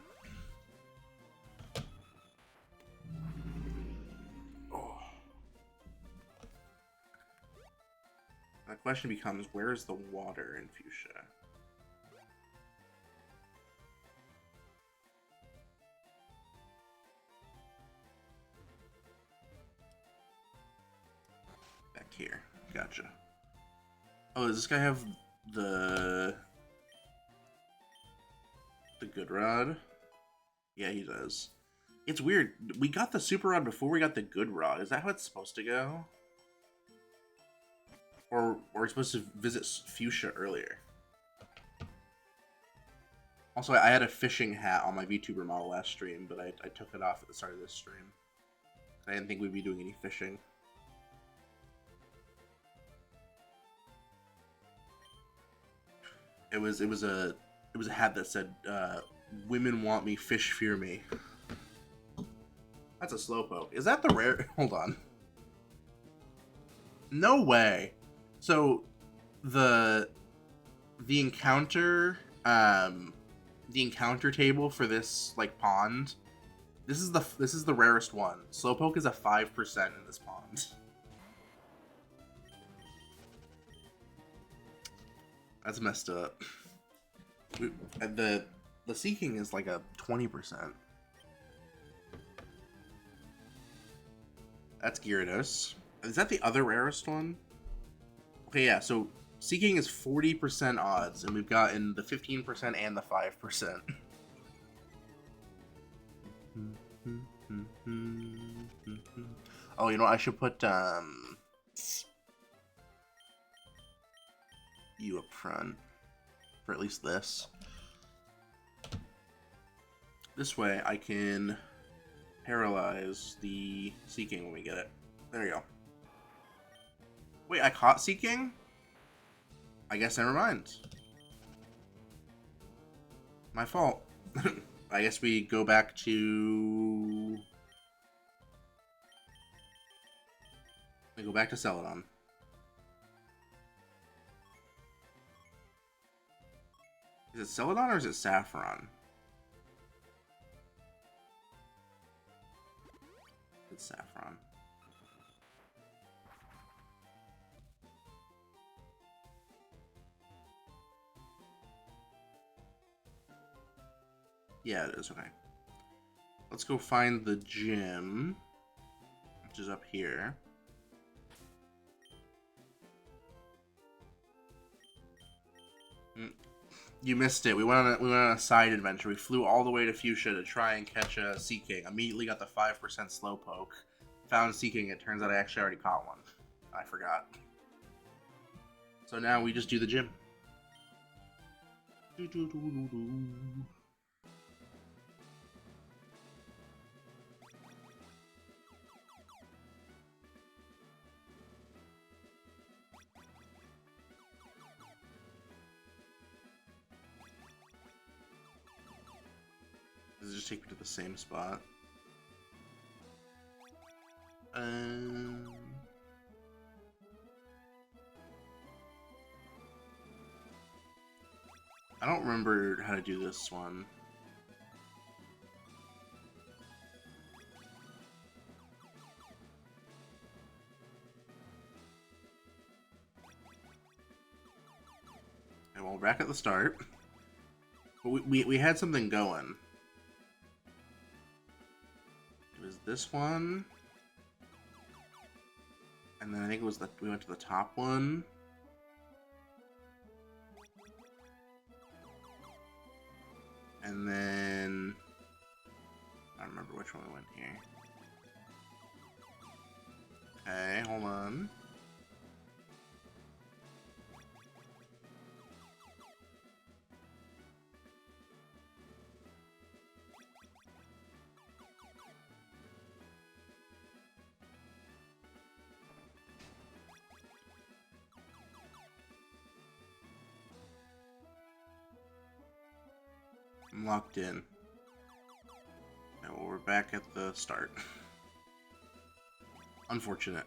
Oh. My question becomes, where is the water in Fuchsia? Back here. Gotcha. Oh, does this guy have the good rod? Yeah, he does. It's weird. We got the super rod before we got the good rod. Is that how it's supposed to go? Or we're supposed to visit Fuchsia earlier. Also, I had a fishing hat on my VTuber model last stream, but I took it off at the start of this stream. I didn't think we'd be doing any fishing. It was a hat that said, "Women want me, fish fear me." That's a slowpoke. Is that the rare? Hold on. No way. So the encounter table for this like pond. This is the rarest one. Slowpoke is a 5% in this pond. That's messed up. The Seaking is like a 20%. That's Gyarados. Is that the other rarest one? Okay, yeah, so Seaking is 40% odds, and we've gotten the 15% and the 5%. Oh, you know what? I should put you up front for at least this. This way I can paralyze the Seaking when we get it. There you go. Wait, I caught Seaking? I guess never mind. My fault. I guess we go back to... We go back to Celadon. Is it Celadon or is it Saffron? It's Saffron. Yeah, it is. Okay. Let's go find the gym, which is up here. You missed it. We went on a side adventure. We flew all the way to Fuchsia to try and catch a Seaking. Immediately got the 5% Slowpoke. Found Seaking. It turns out I actually already caught one. I forgot. So now we just do the gym. Does it just take me to the same spot? I don't remember how to do this one. Okay, well, back at the start. But we had something going. It was this one. And then I think it was we went to the top one. And then I don't remember which one we went here. Okay, hold on. I'm locked in. Now we're back at the start. Unfortunate.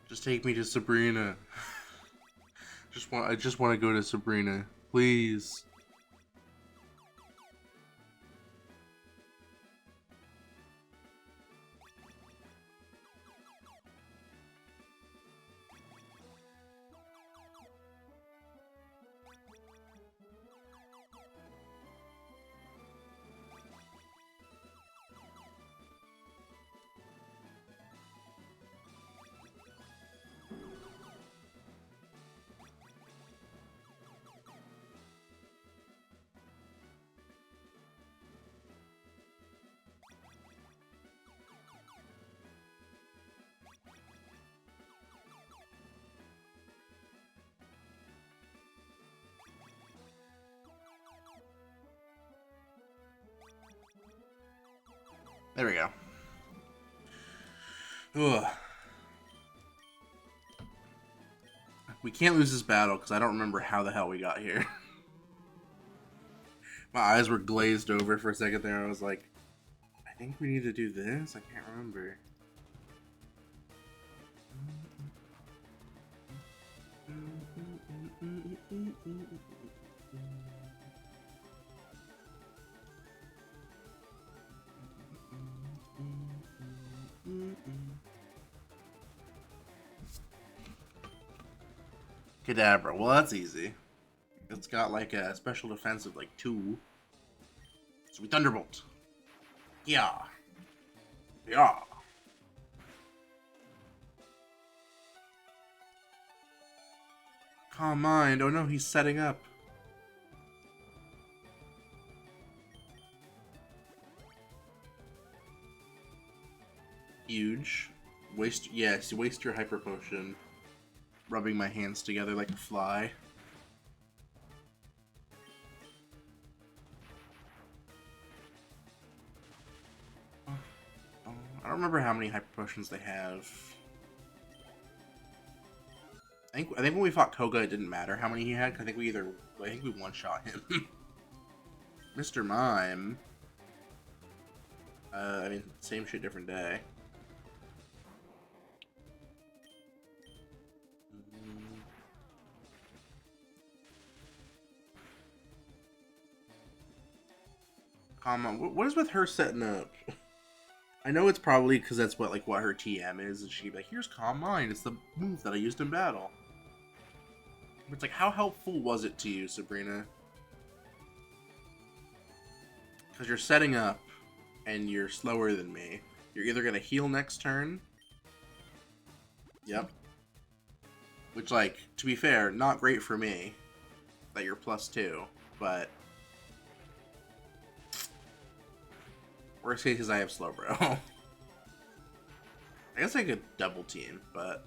Just take me to Sabrina. I just want to go to Sabrina, please. There we go. Ugh. We can't lose this battle because I don't remember how the hell we got here. My eyes were glazed over for a second there. I was like, I think we need to do this? I can't remember. Kadabra. Well, that's easy. It's got like a special defense of like 2. So we Thunderbolt. Yeah. Yeah. Calm mind. Oh no, he's setting up. Huge. Yes, waste your hyper potion. Rubbing my hands together like a fly. I don't remember how many hyper potions they have. I think when we fought Koga, it didn't matter how many he had. Cause I think we one-shot him. Mr. Mime. I mean, same shit, different day. Come on, what is with her setting up? I know it's probably because that's what her TM is, and she'd be like, "Here's Calm Mind. It's the move that I used in battle." But it's like, how helpful was it to you, Sabrina? Because you're setting up, and you're slower than me. You're either gonna heal next turn. Yep. Which, like, to be fair, not great for me that you're +2, but worst case is I have Slowbro. I guess I could double team, but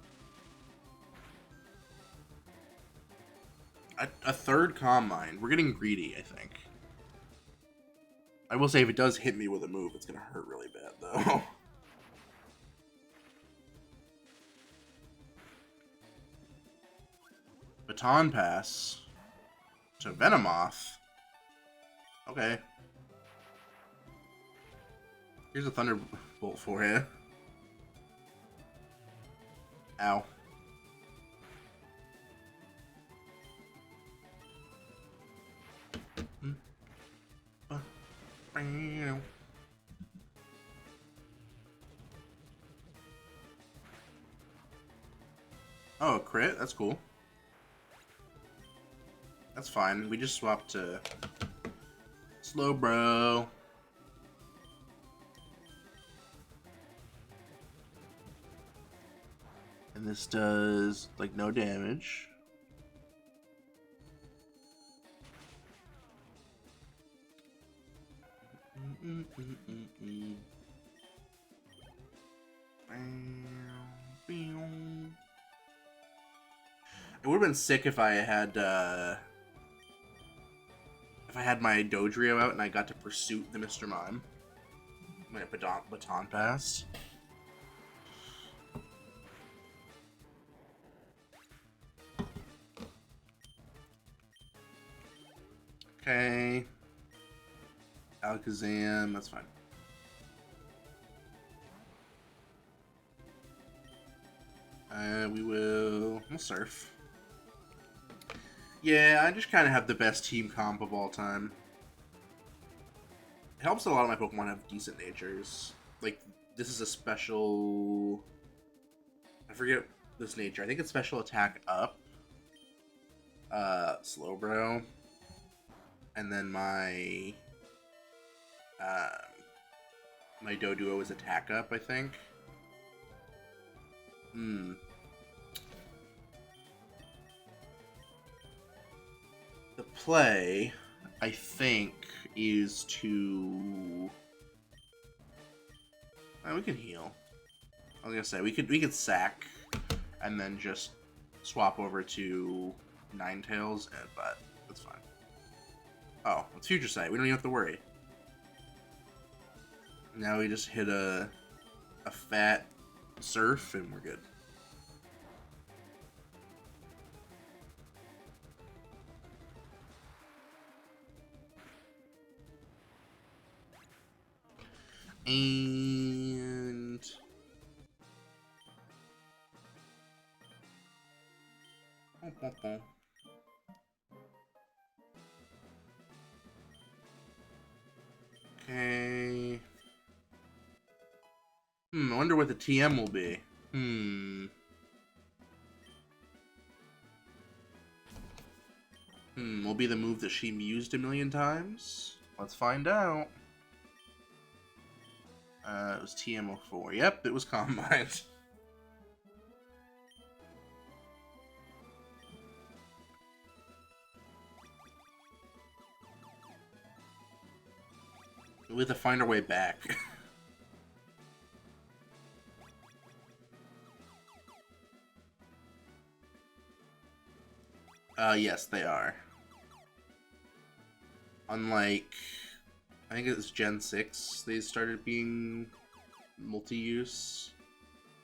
a third Calm Mind. We're getting greedy, I think. I will say if it does hit me with a move, it's gonna hurt really bad, though. Baton Pass to Venomoth. Okay. Here's a Thunderbolt for you. Ow. Oh, a crit? That's cool. That's fine. We just swapped to Slowbro. And this does, like, no damage. It would have been sick if I had my Dodrio out and I got to Pursuit the Mr. Mime. My baton pass. Okay. Alakazam, that's fine. We'll surf. Yeah, I just kind of have the best team comp of all time. It helps that a lot of my Pokemon have decent natures. Like, this is a special... I forget this nature. I think it's special attack up. Slowbro. And then my... my Doduo is attack up, I think. The play, I think, is to... we can heal. I was gonna say we could sack and then just swap over to Ninetales, but that's fine. Oh, it's Future Sight. We don't even have to worry. Now we just hit a fat surf and we're good. And okay. I wonder what the TM will be. Will be the move that she used a million times? Let's find out. It was TM04. Yep, it was Calm Mind. We have to find our way back. Yes, they are. Unlike, I think it was Gen 6, they started being multi-use.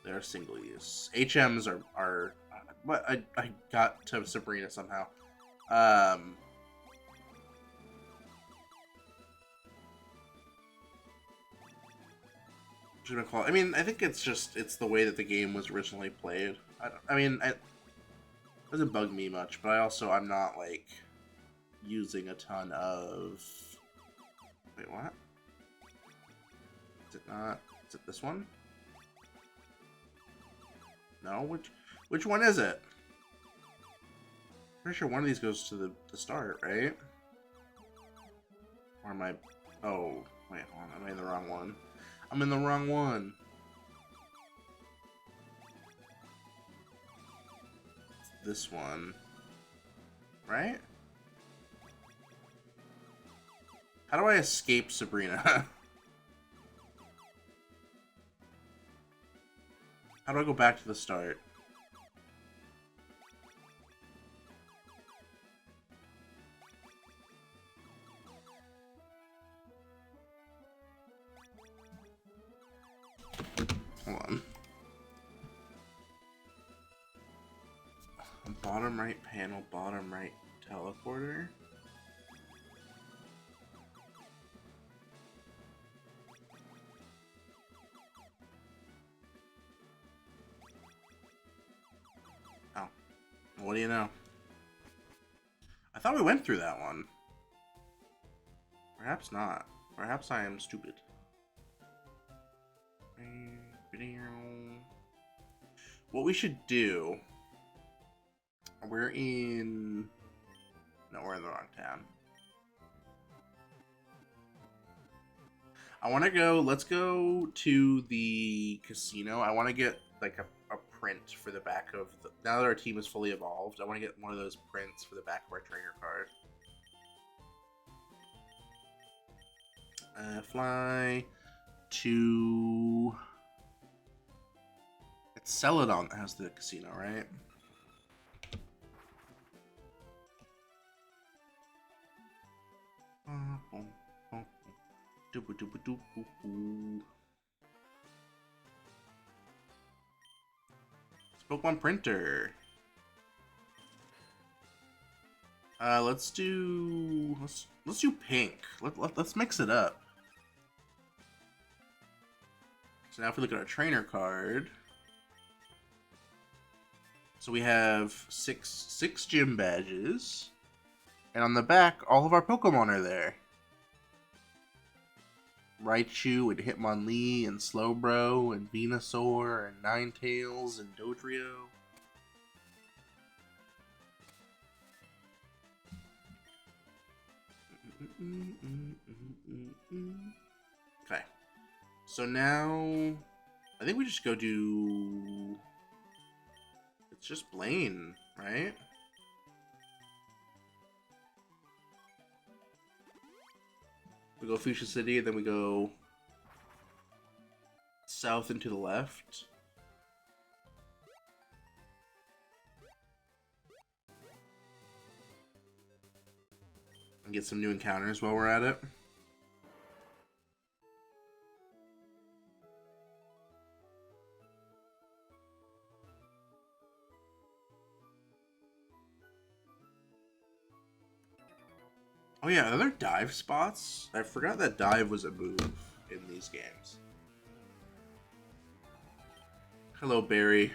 They're single-use. HMs are what I got to Sabrina somehow. I mean, I think it's the way that the game was originally played. It doesn't bug me much, but I'm not like using a ton of. Wait, what? Is it not? Is it this one? No, which one is it? Pretty sure one of these goes to the start, right? Or am I... Oh, wait, hold on. I'm in the wrong one. I'm in the wrong one. It's this one. Right? How do I escape Sabrina? How do I go back to the start? Hold on. Bottom right panel, bottom right teleporter. Oh. What do you know? I thought we went through that one. Perhaps not. Perhaps I am stupid. What we should do... We're in... No, we're in the wrong town. I want to go... Let's go to the casino. I want to get, like, a print for the back of the... Now that our team is fully evolved, I want to get one of those prints for the back of our trainer card. Fly to... It's Celadon that has the casino, right? Pokemon printer. Let's do pink. Let's mix it up. So now if we look at our trainer card, so we have six gym badges, and on the back, all of our Pokemon are there. Raichu and Hitmonlee and Slowbro and Venusaur and Ninetales and Dodrio. Okay. So now, I think we just go do... It's just Blaine, right? We go Fuchsia City, and then we go south and to the left. And get some new encounters while we're at it. Oh yeah, are there dive spots? I forgot that dive was a move in these games. Hello, Barry.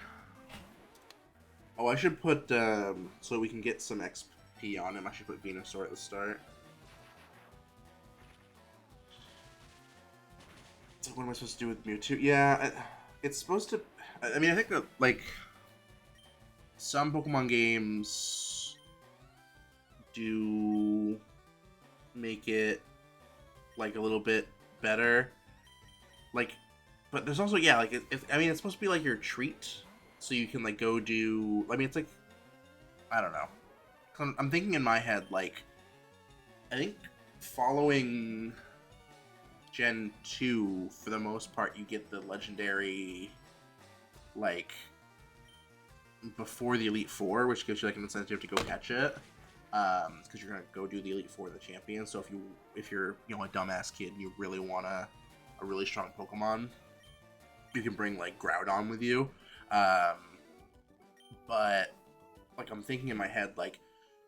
Oh, I should put, so we can get some XP on him, I should put Venusaur at the start. So what am I supposed to do with Mewtwo? Yeah, it's supposed to... I mean, I think that, like, some Pokemon games do... make it like a little bit better, like, but there's also, yeah, like, I mean, it's supposed to be like your treat, so you can like go do, I mean, it's like, I don't know, I'm thinking in my head, like, I think following Gen 2, for the most part, you get the legendary, like, before the Elite Four, which gives you like an incentive to go catch it. Because you're gonna go do the Elite Four of the champion. So if you're a dumbass kid and you really want a really strong Pokemon, you can bring like Groudon with you. But like I'm thinking in my head, like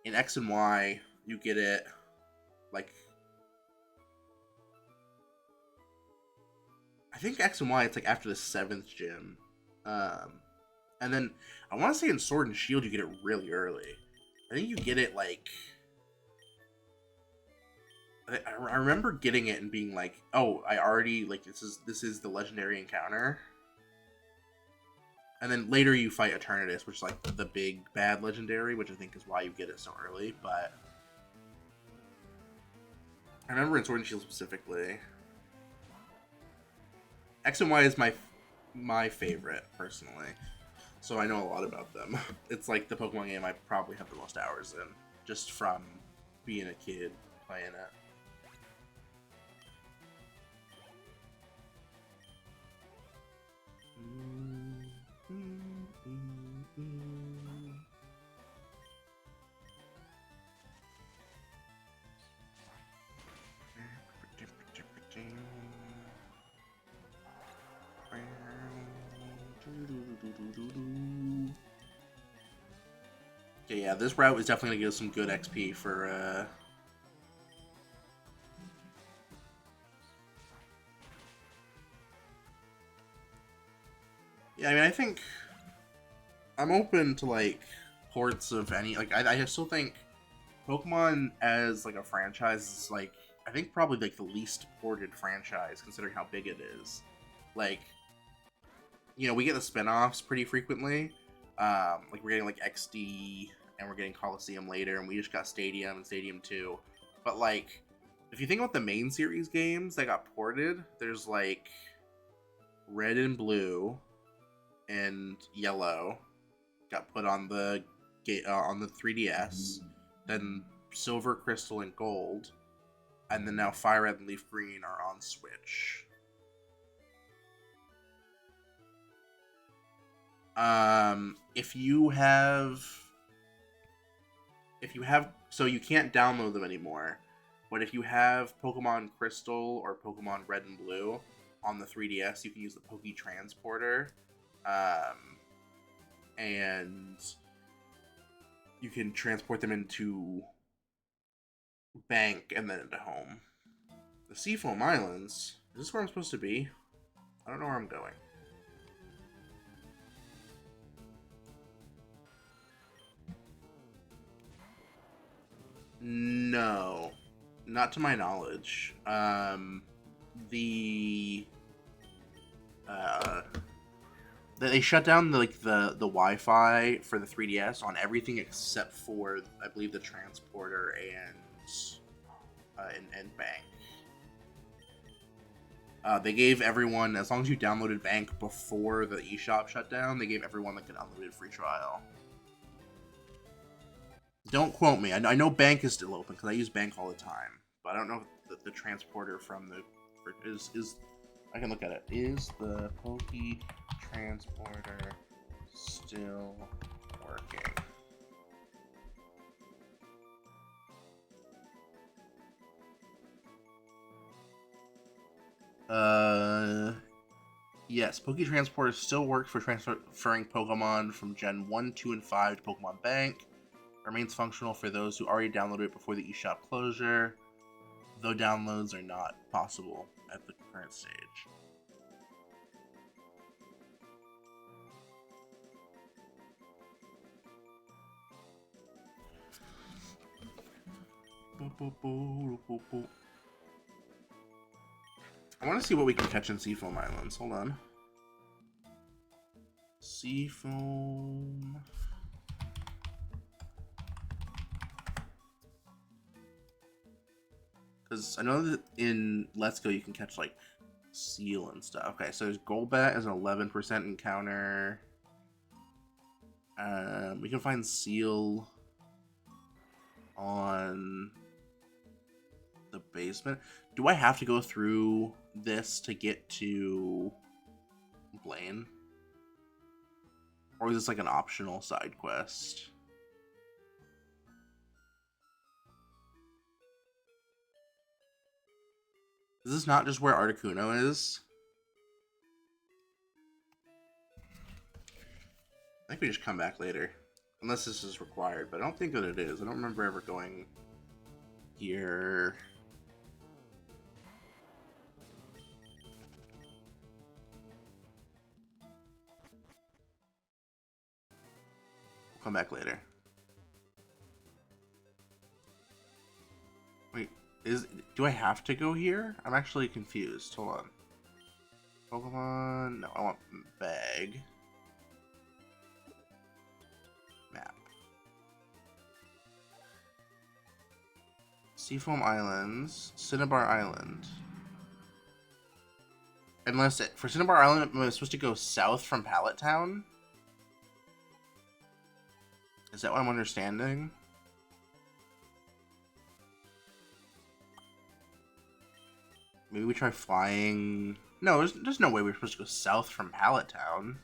in X and Y, you get it like I think X and Y it's like after the 7th gym, and then I want to say in Sword and Shield you get it really early. I think you get it, like... I remember getting it and being like, oh, I already like this is the legendary encounter. And then later you fight Eternatus, which is like the big bad legendary, which I think is why you get it so early. But I remember in Sword and Shield specifically, X and Y is my favorite personally, so I know a lot about them. It's like the Pokemon game I probably have the most hours in, just from being a kid playing it. Okay, yeah, this route is definitely gonna give us some good XP for yeah, I mean, I think I'm open to like ports of any like I still think Pokemon as like a franchise is like I think probably like the least ported franchise considering how big it is. Like, you know, we get the spin-offs pretty frequently. Like we're getting like XD and we're getting Coliseum later, and we just got Stadium and Stadium 2. But like if you think about the main series games that got ported, there's like Red and Blue and Yellow got put on the 3DS, then Silver, Crystal, and Gold, and then now Fire Red and Leaf Green are on Switch. If you have, so you can't download them anymore. But if you have Pokemon Crystal or Pokemon Red and Blue on the 3DS, you can use the Poke Transporter, and you can transport them into Bank and then into home. The Seafoam Islands. Is this where I'm supposed to be? I don't know where I'm going. No, not to my knowledge. They shut down the Wi-Fi for the 3DS on everything except for I believe the transporter and Bank. They gave everyone, as long as you downloaded Bank before the eShop shut down, they gave everyone like an unlimited free trial. Don't quote me. I know Bank is still open because I use Bank all the time, but I don't know if the transporter from the is. I can look at it. Is the Poke Transporter still working? Yes, Poke Transporter still works for transferring Pokemon from Gen 1, 2, and 5 to Pokemon Bank. Remains functional for those who already downloaded it before the eShop closure, though downloads are not possible at the current stage. I want to see what we can catch in Seafoam Islands. Hold on. Seafoam. Because I know that in Let's Go you can catch like seal and stuff. Okay, so there's Golbat as an 11% encounter. We can find seal on the basement. Do I have to go through this to get to Blaine? Or is this like an optional side quest? Is this not just where Articuno is? I think we just come back later. Unless this is required, but I don't think that it is. I don't remember ever going here. We'll come back later. Wait, Do I have to go here? I'm actually confused. Hold on. Pokemon. No, I want bag. Map. Seafoam Islands. Cinnabar Island. Unless for Cinnabar Island, am I supposed to go south from Pallet Town? Is that what I'm understanding? Maybe we try flying. No, there's no way we're supposed to go south from Pallet Town.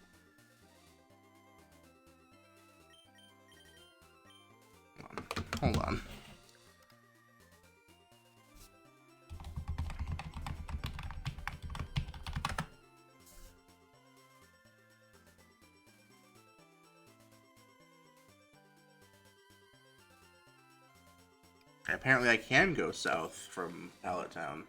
Hold on. Okay, apparently I can go south from Pallet Town.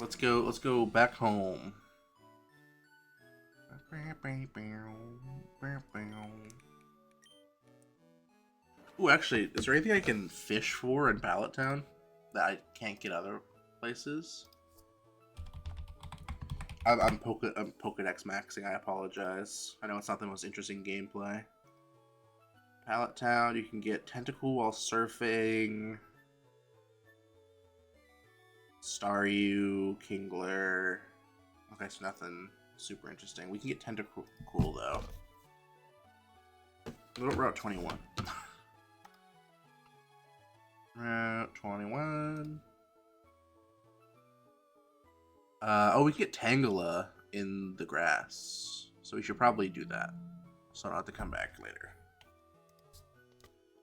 Let's go back home. Ooh, actually, is there anything I can fish for in Pallet Town that I can't get other places? I'm Pokedex maxing, I apologize. I know it's not the most interesting gameplay. Pallet Town, you can get Tentacool while surfing. Staryu, Kingler. Okay, so nothing super interesting. We can get Tentacool though. Route 21. Route 21. Oh, we can get Tangela in the grass. So we should probably do that. So I don't have to come back later.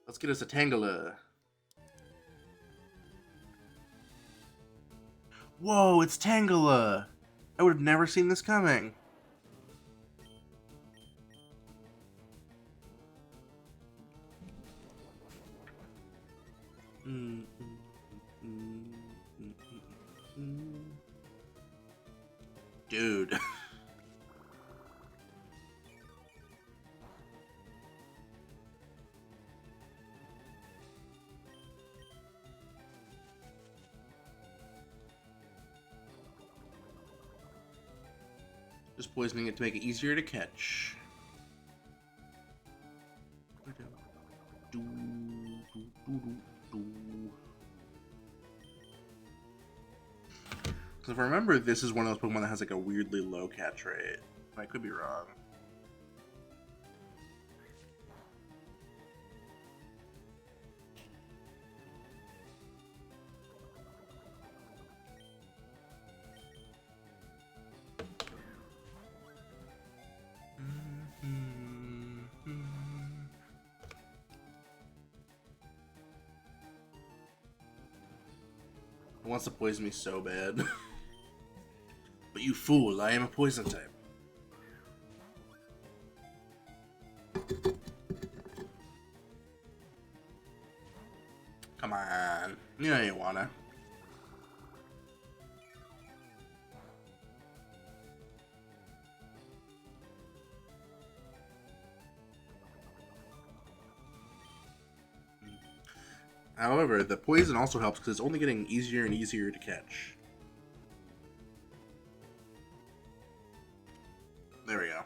Let's get us a Tangela. Whoa, it's Tangela! I would have never seen this coming. Dude. Just poisoning it to make it easier to catch. Because if I remember, this is one of those Pokemon that has like a weirdly low catch rate. I could be wrong. It wants to poison me so bad. But you fool, I am a poison type. Come on. You know you wanna. However, the poison also helps because it's only getting easier and easier to catch. There we go.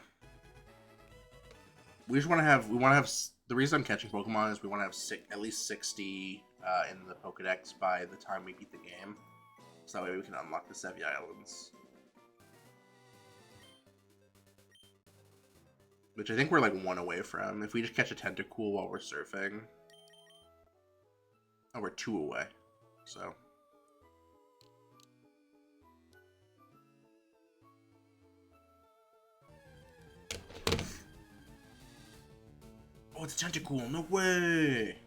We just want to have, the reason I'm catching Pokemon is we want to have at least 60 in the Pokedex by the time we beat the game. So that way we can unlock the Sevi Islands. Which I think we're like one away from. If we just catch a Tentacool while we're surfing. Oh, we're 2 away. So. Oh, it's a Tentacool. No way!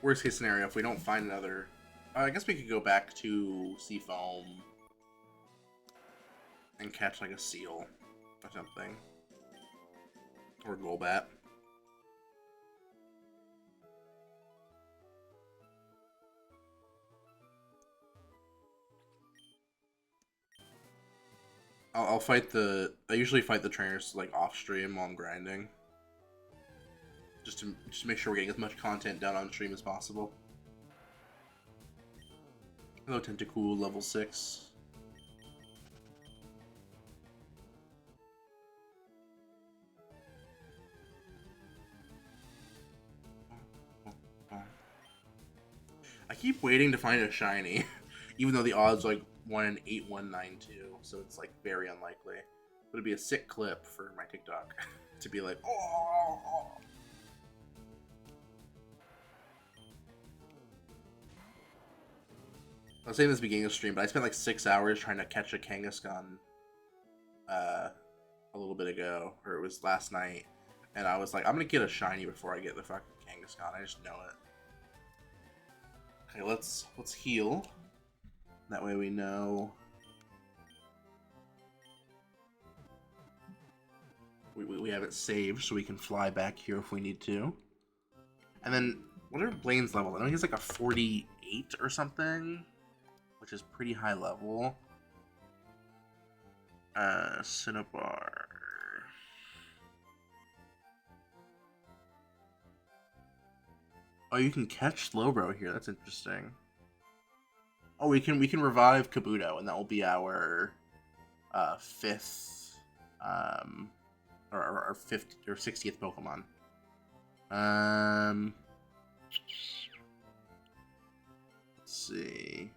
Worst case scenario, if we don't find another... I guess we could go back to Seafoam and catch like a seal or something. Or Golbat. I'll fight the... I usually fight the trainers like off stream while I'm grinding. Just to make sure we're getting as much content done on stream as possible. Hello Tentacool, level 6. I keep waiting to find a shiny, even though the odds are like 1 in 8192, so it's like very unlikely. But it'd be a sick clip for my TikTok to be like, oh. I was saying this at the beginning of the stream, but I spent like 6 hours trying to catch a Kangaskhan a little bit ago, or it was last night, and I was like, I'm gonna get a shiny before I get the fucking Kangaskhan. I just know it. Okay, let's heal. That way we know we have it saved, so we can fly back here if we need to. And then what are Blaine's level? I know he's like a 48 or something, which is pretty high level. Cinnabar. Oh, you can catch Slowbro here. That's interesting. Oh, we can revive Kabuto, and that will be our 5th, or 50th or 60th Pokemon. Let's see.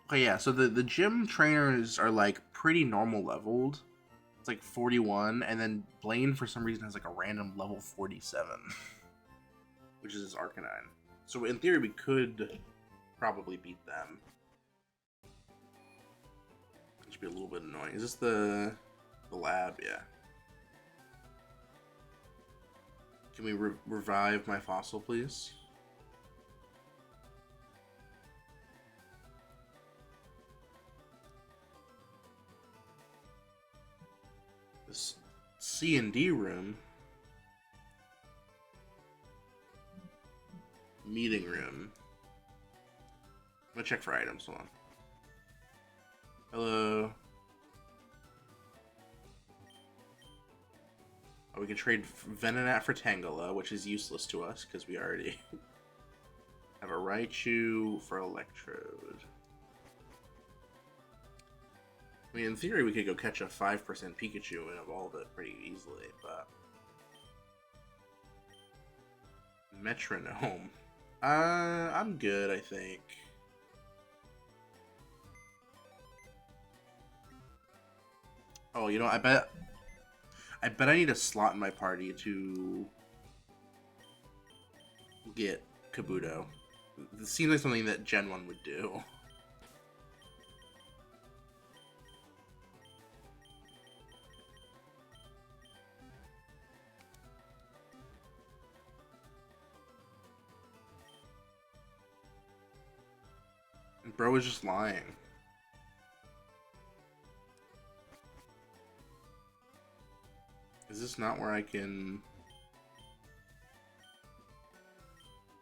Okay, yeah, so the gym trainers are like pretty normal leveled. It's like 41, and then Blaine for some reason has like a random level 47, which is his Arcanine. So in theory, we could probably beat them. It should be a little bit annoying. Is this the lab? Yeah. Can we revive my fossil, please? This C&D room. Meeting room. I'm gonna check for items. Hold on. Hello. Oh, we can trade Venonat for Tangela, which is useless to us because we already have a Raichu for Electrode. I mean, in theory, we could go catch a 5% Pikachu and evolve it pretty easily, but... Metronome. I'm good, I think. Oh, you know, I bet I need a slot in my party to get Kabuto. It seems like something that Gen 1 would do. Bro is just lying. Is this not where I can...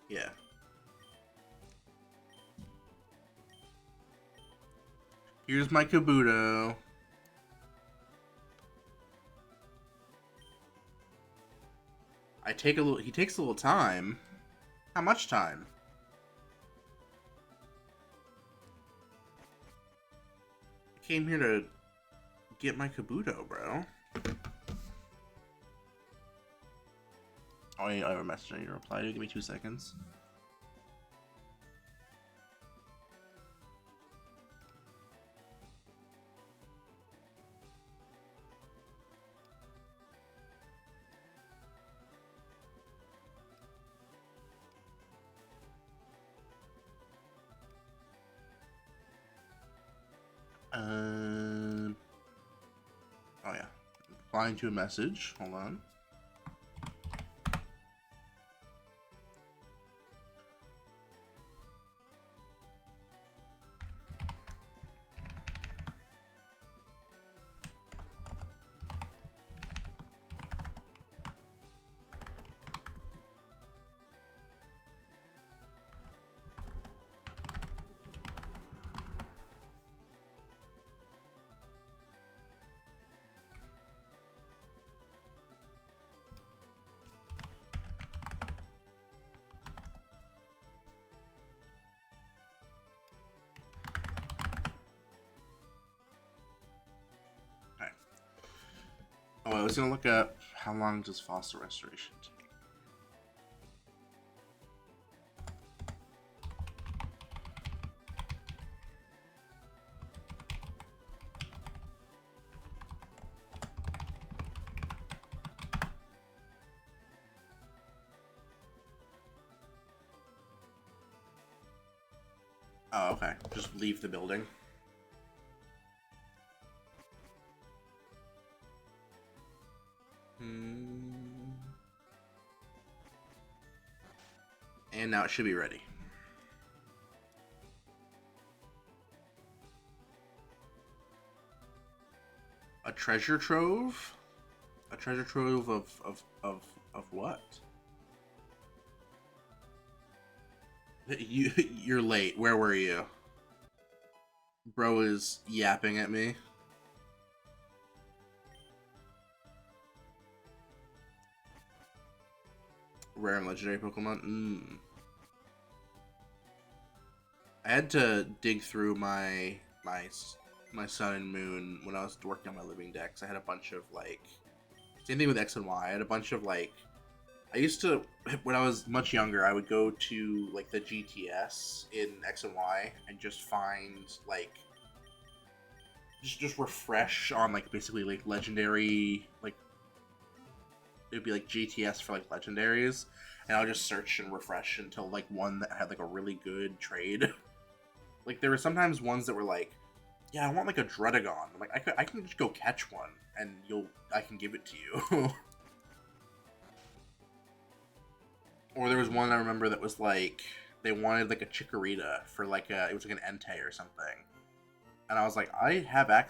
Yeah. Here's my Kabuto. He takes a little time. How much time? I came here to get my Kabuto, bro. Oh, I have a message I need to reply to. Give me 2 seconds. Oh yeah, replying to a message. Hold on. Oh, I was gonna look up how long does fossil restoration take. Oh, okay. Just leave the building. And now it should be ready. A treasure trove? A treasure trove of what? You're late. Where were you? Bro is yapping at me. Rare and legendary Pokemon? I had to dig through my Sun and Moon when I was working on my living decks. I had a bunch of, like... Same thing with X and Y. I had a bunch of, like... I used to... When I was much younger, I would go to, like, the GTS in X and Y and just find, like... Just refresh on, like, basically, like, legendary... Like, it would be, like, GTS for, like, legendaries. And I'll just search and refresh until, like, one that had, like, a really good trade. Like, there were sometimes ones that were like, yeah, I want like a Dredagon. I'm like, I can just go catch one, and I can give it to you. Or there was one I remember that was like, they wanted like a Chikorita for like it was like an Entei or something. And I was like, I have I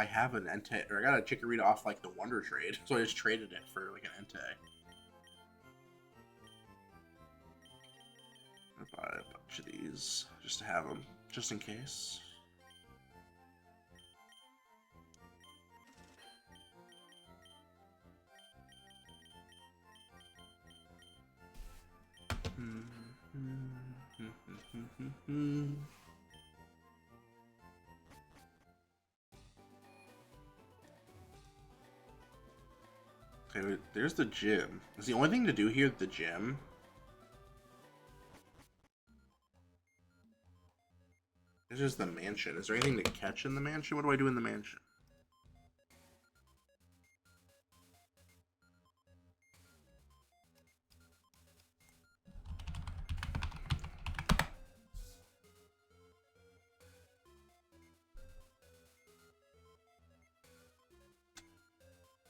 have an Entei, or I got a Chikorita off like the Wonder Trade, so I just traded it for like an Entei. I bought a bunch of these just to have them, just in case. Okay, wait, there's the gym. Is the only thing to do here at the gym? This is the mansion. Is there anything to catch in the mansion? What do I do in the mansion?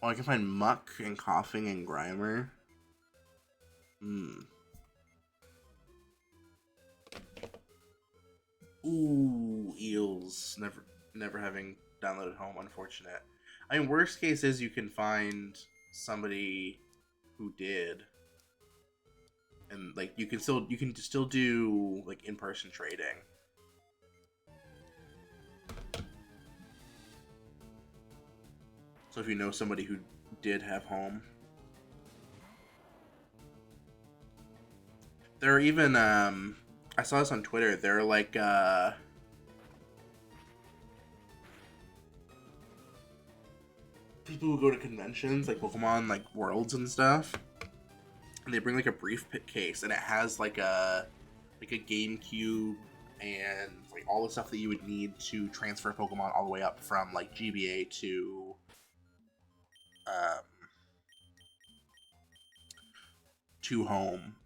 Oh, I can find Muck and Coughing and Grimer. Ooh, Eels. Never having downloaded home, unfortunate. I mean, worst case is you can find somebody who did. And like you can still do like in-person trading. So if you know somebody who did have home. There are even I saw this on Twitter. There are like people who go to conventions like Pokemon like Worlds and stuff. And they bring like a briefcase and it has like a GameCube and like all the stuff that you would need to transfer Pokemon all the way up from like GBA to home.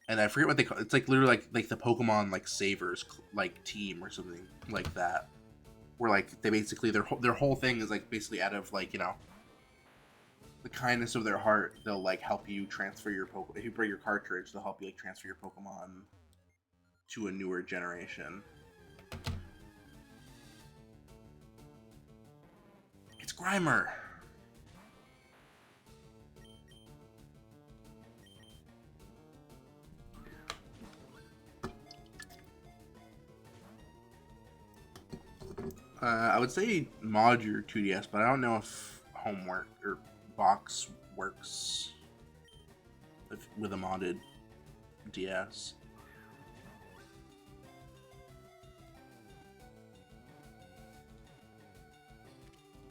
And I forget what they call it. It's like literally like the Pokemon like Savers like team or something like that. where like they basically their whole thing is like basically out of like, you know, the kindness of their heart, they'll like help you transfer your Pokemon. If you bring your cartridge, they'll help you like transfer your Pokemon to a newer generation. It's Grimer. I would say mod your 2DS, but I don't know if homework or box works with a modded DS.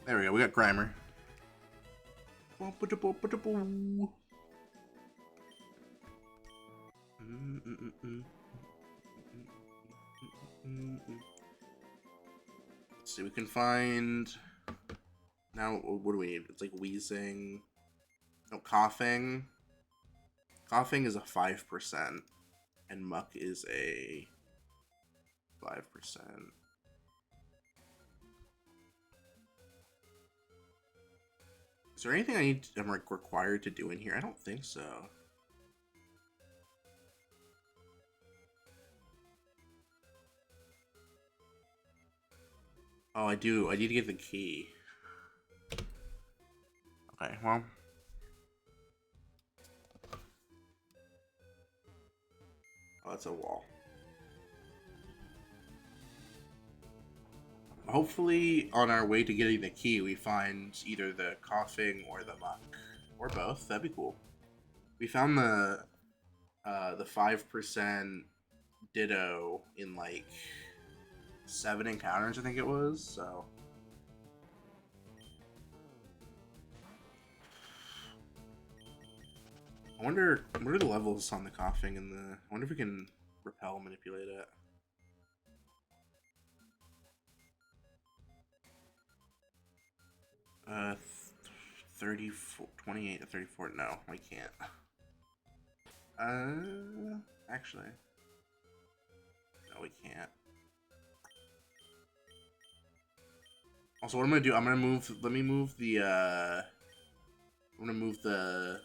There we go. We got Grimer. Let's see. We can find now. What do we need? It's like wheezing. No, coughing. Coughing is a 5%, and muck is a 5%. Is there anything I'm like required to do in here? I don't think so. Oh, I do. I need to get the key. Okay, well. Oh, that's a wall. Hopefully, on our way to getting the key, we find either the coughing or the muck. Or both. That'd be cool. We found the 5% Ditto in like 7 encounters, I think it was, so. I wonder, what are the levels on the coughing and the... I wonder if we can repel manipulate it. Uh, 34, 28 to 34, no, I can't. Actually. No, we can't. Also, what I'm gonna do, I'm gonna move, let me move the, I'm gonna move the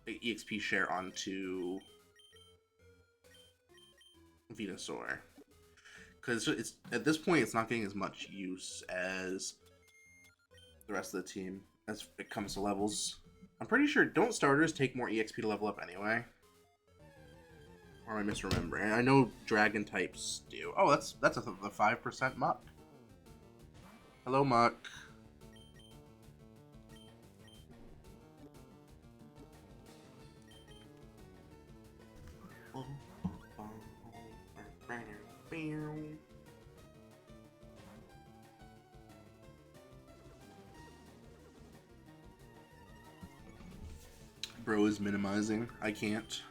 EXP share onto Venusaur. Because it's at this point, it's not getting as much use as the rest of the team as it comes to levels. I'm pretty sure, don't starters take more EXP to level up anyway? Or am I misremembering? I know dragon types do. Oh, that's the 5% muck. Hello, muck. Bro is minimizing. I can't.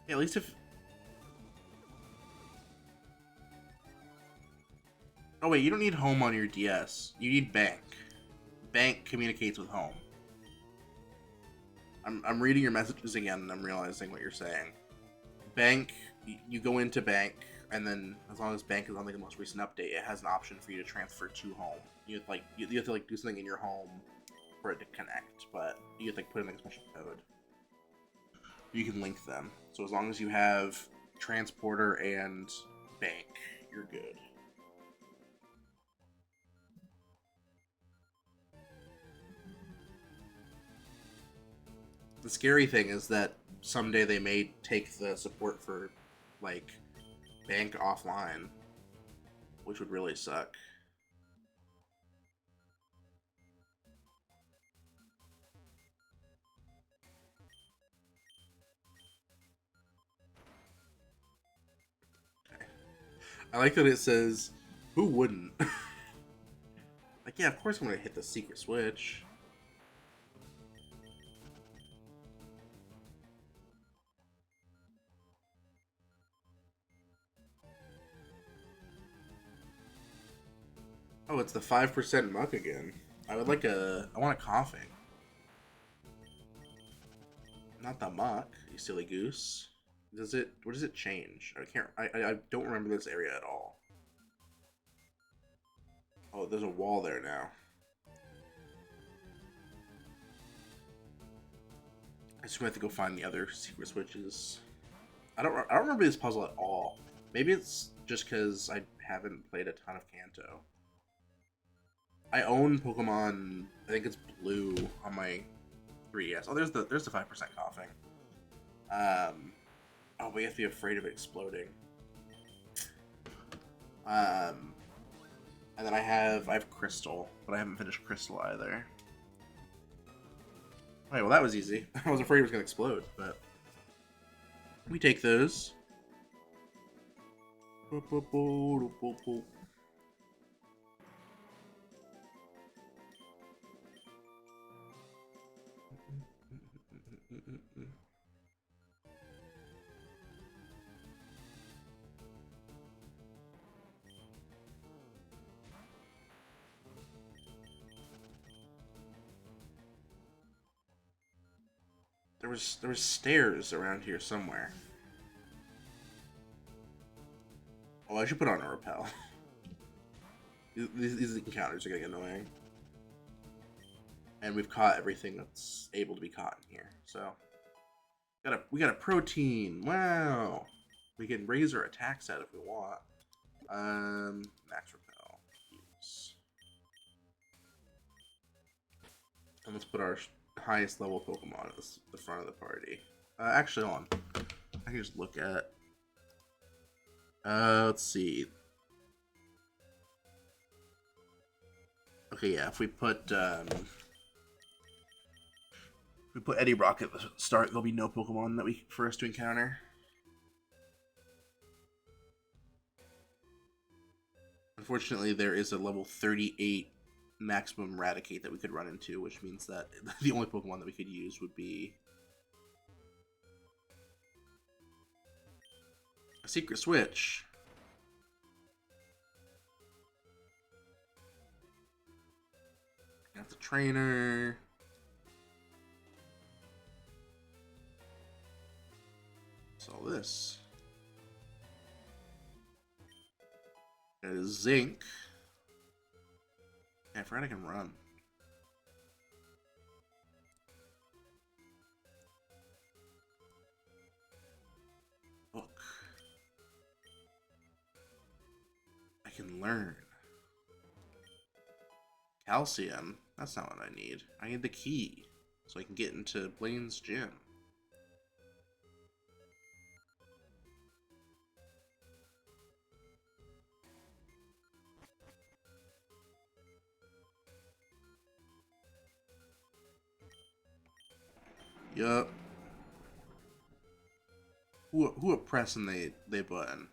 Yeah, at least if... Oh wait, you don't need home on your DS. You need bank. Bank communicates with home. I'm reading your messages again and I'm realizing what you're saying. Bank, you go into bank, and then as long as bank is on like the most recent update, it has an option for you to transfer to home. You have, like you have to like do something in your home for it to connect, but you have to like put in like a special code. You can link them. So as long as you have transporter and bank, you're good. The scary thing is that someday they may take the support for, like, bank offline, which would really suck. Okay. I like that it says, who wouldn't? Like, yeah, of course I'm going to hit the secret switch. Oh, it's the 5% muck again. I want a coughing. Not the muck, you silly goose. Does it? What does it change? I can't. I don't remember this area at all. Oh, there's a wall there now. I just have to go find the other secret switches. I don't remember this puzzle at all. Maybe it's just because I haven't played a ton of Kanto. I own Pokemon. I think it's Blue on my 3DS. Oh, there's the 5% coughing. Oh, we have to be afraid of it exploding. And then I have Crystal, but I haven't finished Crystal either. Okay, well that was easy. I was afraid it was gonna explode, but we take those. There was stairs around here somewhere. Oh, I should put on a repel. These encounters are getting annoying. And we've caught everything that's able to be caught in here. So we got a protein. Wow. We can raise our attack stat if we want. Max repel. Use. And let's put our highest level Pokemon at the front of the party. Actually, hold on. I can just look at. Let's see. Okay, yeah. If we put Eddie Brock at the start, there'll be no Pokemon that for us to encounter. Unfortunately, there is a level 38 maximum Raticate that we could run into, which means that the only Pokemon that we could use would be a secret switch. Got the trainer. What's all this? Got a Zinc. Yeah, I forgot I can run. Look. I can learn. Calcium? That's not what I need. I need the key, so I can get into Blaine's gym. Yup. Who pressing they button?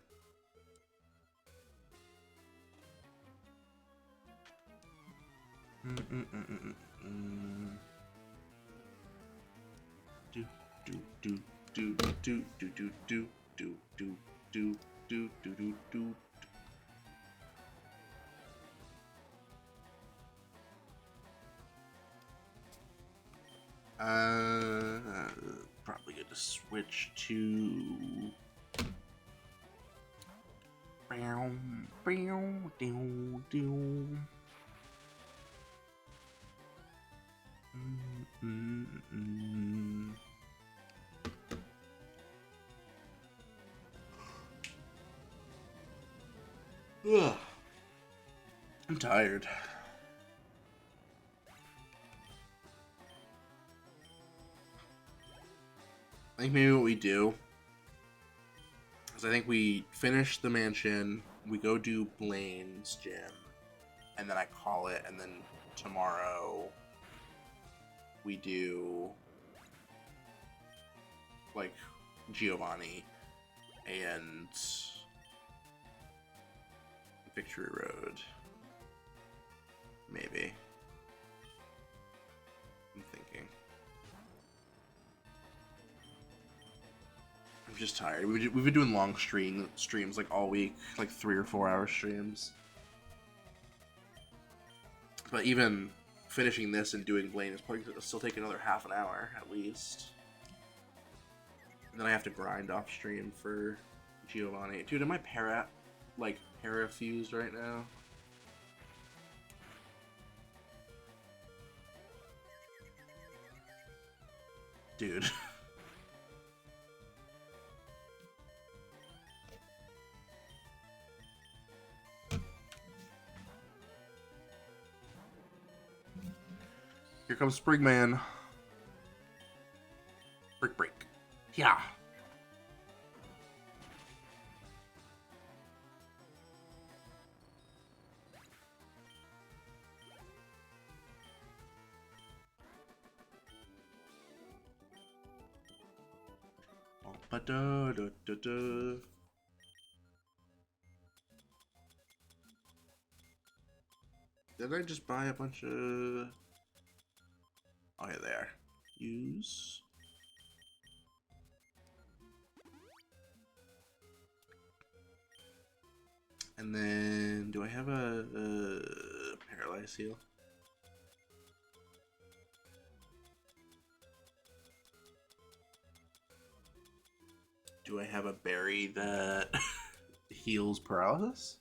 Do do do do do do do do do do do do do do do. Probably good to switch to. Ugh. I'm tired. I think maybe what we do is I think we finish the mansion, we go do Blaine's gym, and then I call it, and then tomorrow we do like Giovanni and Victory Road. Maybe. I'm thinking. I'm just tired. We've been doing long streams like all week, like 3 or 4 hour streams. But even finishing this and doing Blaine is probably still take another half an hour at least. And then I have to grind off stream for Giovanni. Dude, am I para-fused right now? Dude. Here comes Springman. Break. Yeah. Ba-da-da-da-da. Did I just buy a bunch of... Oh, yeah, there. Use. And then, do I have a paralyze heal? Do I have a berry that heals paralysis?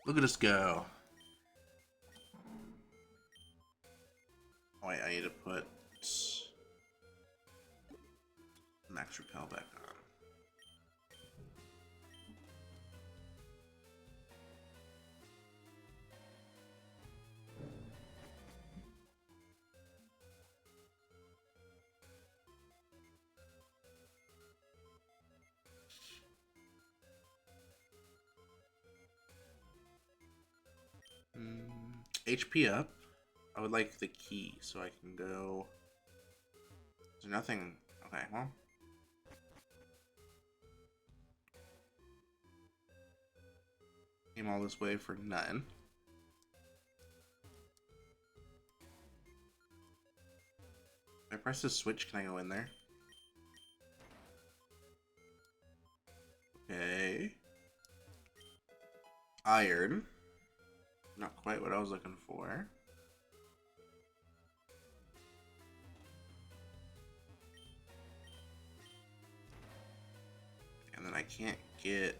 Look at us go. Oh, wait, I need to put max repel back on. HP up. I would like the key so I can go. Is there nothing? Okay, well. Came all this way for none. If I press the switch, can I go in there? Okay. Iron. Not quite what I was looking for. And then I can't get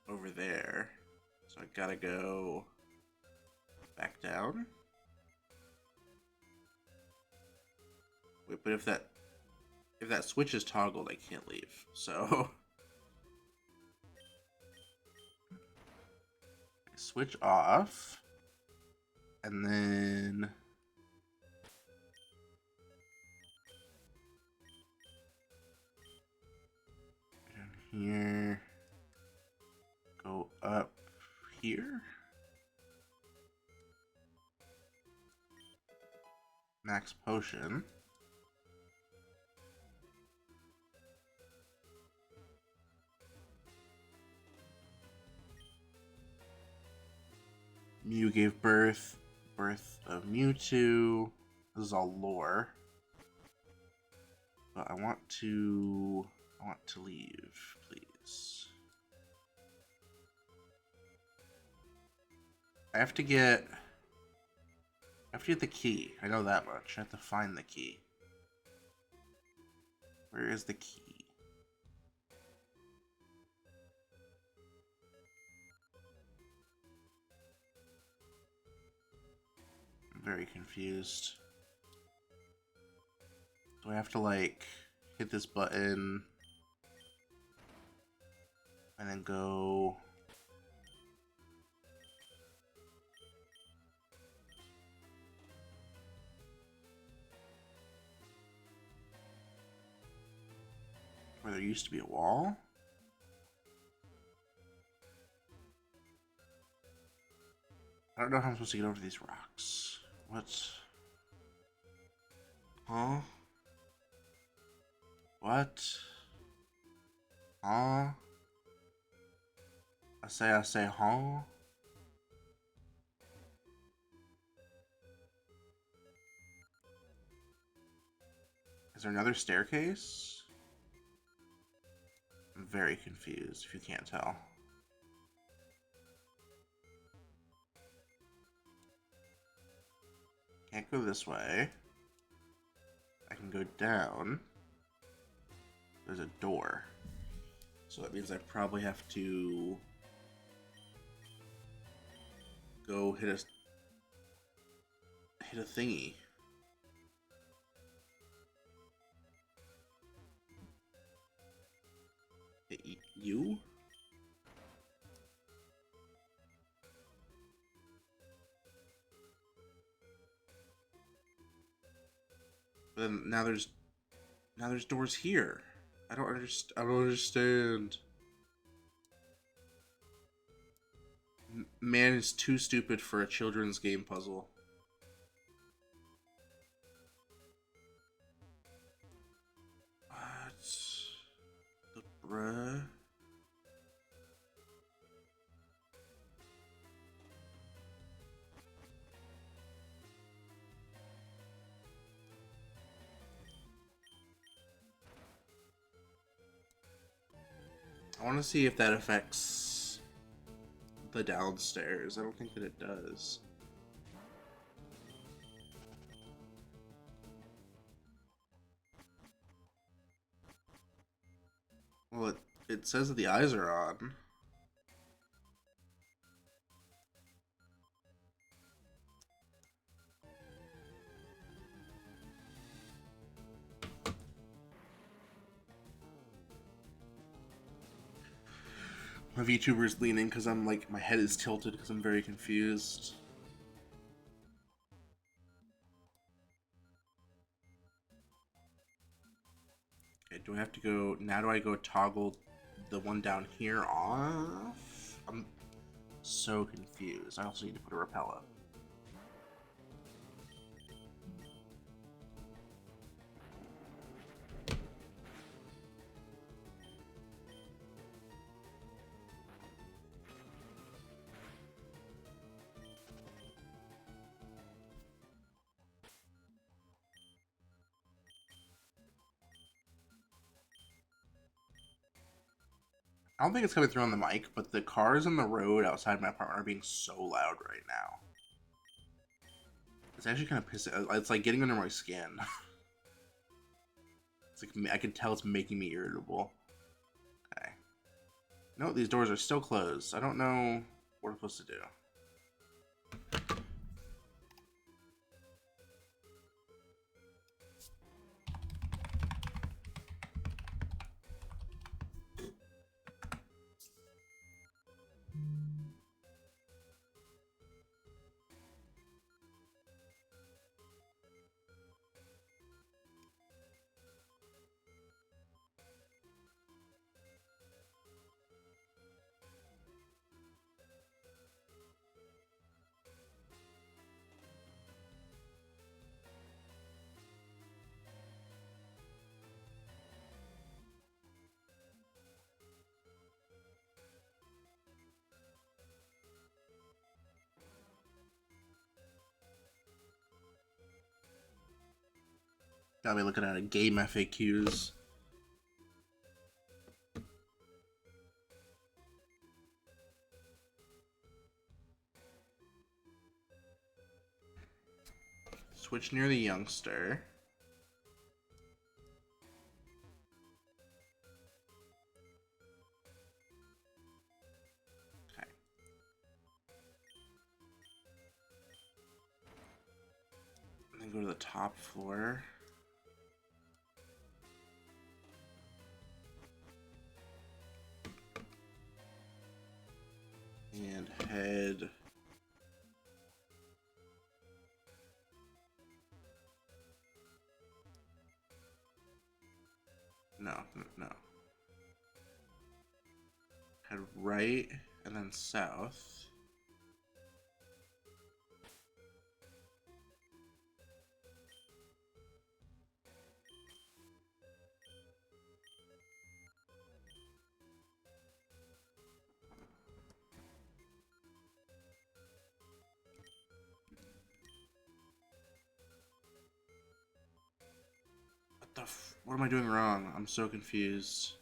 over there. So I gotta go back down. Wait, but if that switch is toggled, I can't leave. So switch off, and then down here, go up here, max potion. Mew gave birth of Mewtwo. This is all lore. But I want to leave, please. I have to get the key. I know that much. I have to find the key. Where is the key? I'm very confused. Do I have to, like, hit this button and then go... where there used to be a wall? I don't know how I'm supposed to get over these rocks. What? Huh? What? Huh? I say, huh? Is there another staircase? I'm very confused, if you can't tell. Can't go this way. I can go down. There's a door. So that means I probably have to go hit a thingy. Hit you? But then now there's doors here. I don't understand. Man is too stupid for a children's game puzzle. What? The bruh? I want to see if that affects the downstairs. I don't think that it does. Well, it says that the eyes are on. My VTuber's leaning because I'm like, my head is tilted because I'm very confused. Okay, do I have to go, now do I go toggle the one down here off? I'm so confused. I also need to put a rappel up. I don't think it's coming through on the mic, but the cars on the road outside my apartment are being so loud right now. It's actually kind of pissing. It's like getting under my skin. It's like I can tell it's making me irritable. Okay. No, these doors are still closed. I don't know what I'm supposed to do. Gotta be looking at a game FAQs. Switch near the youngster. Okay. And then go to the top floor. And head no. Head right and then south. What am I doing wrong? I'm so confused.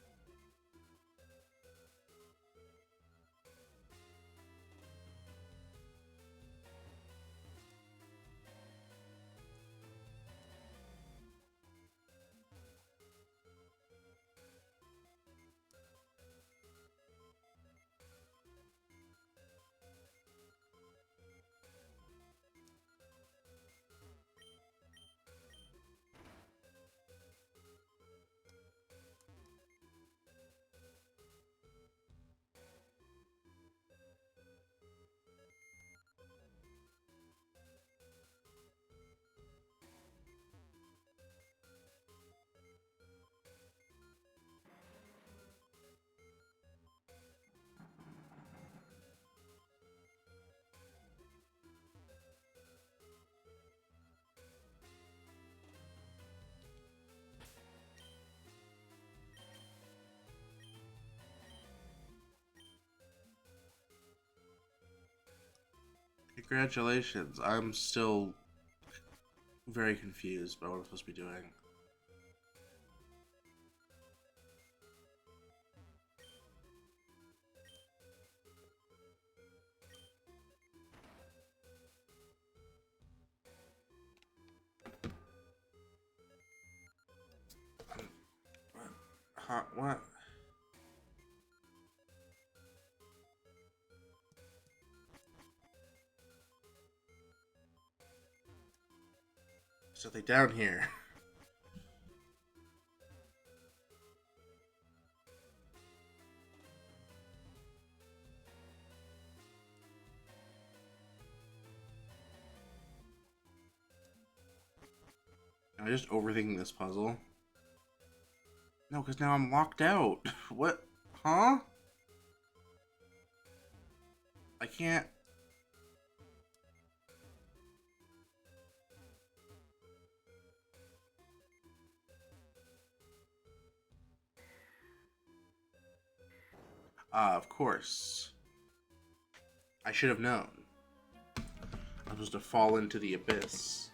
Congratulations. I'm still very confused by what I'm supposed to be doing. Huh? What? Something down here. Am I just overthinking this puzzle? No, because now I'm locked out. What? Huh? I can't... Ah, of course. I should have known. I was supposed to fall into the abyss.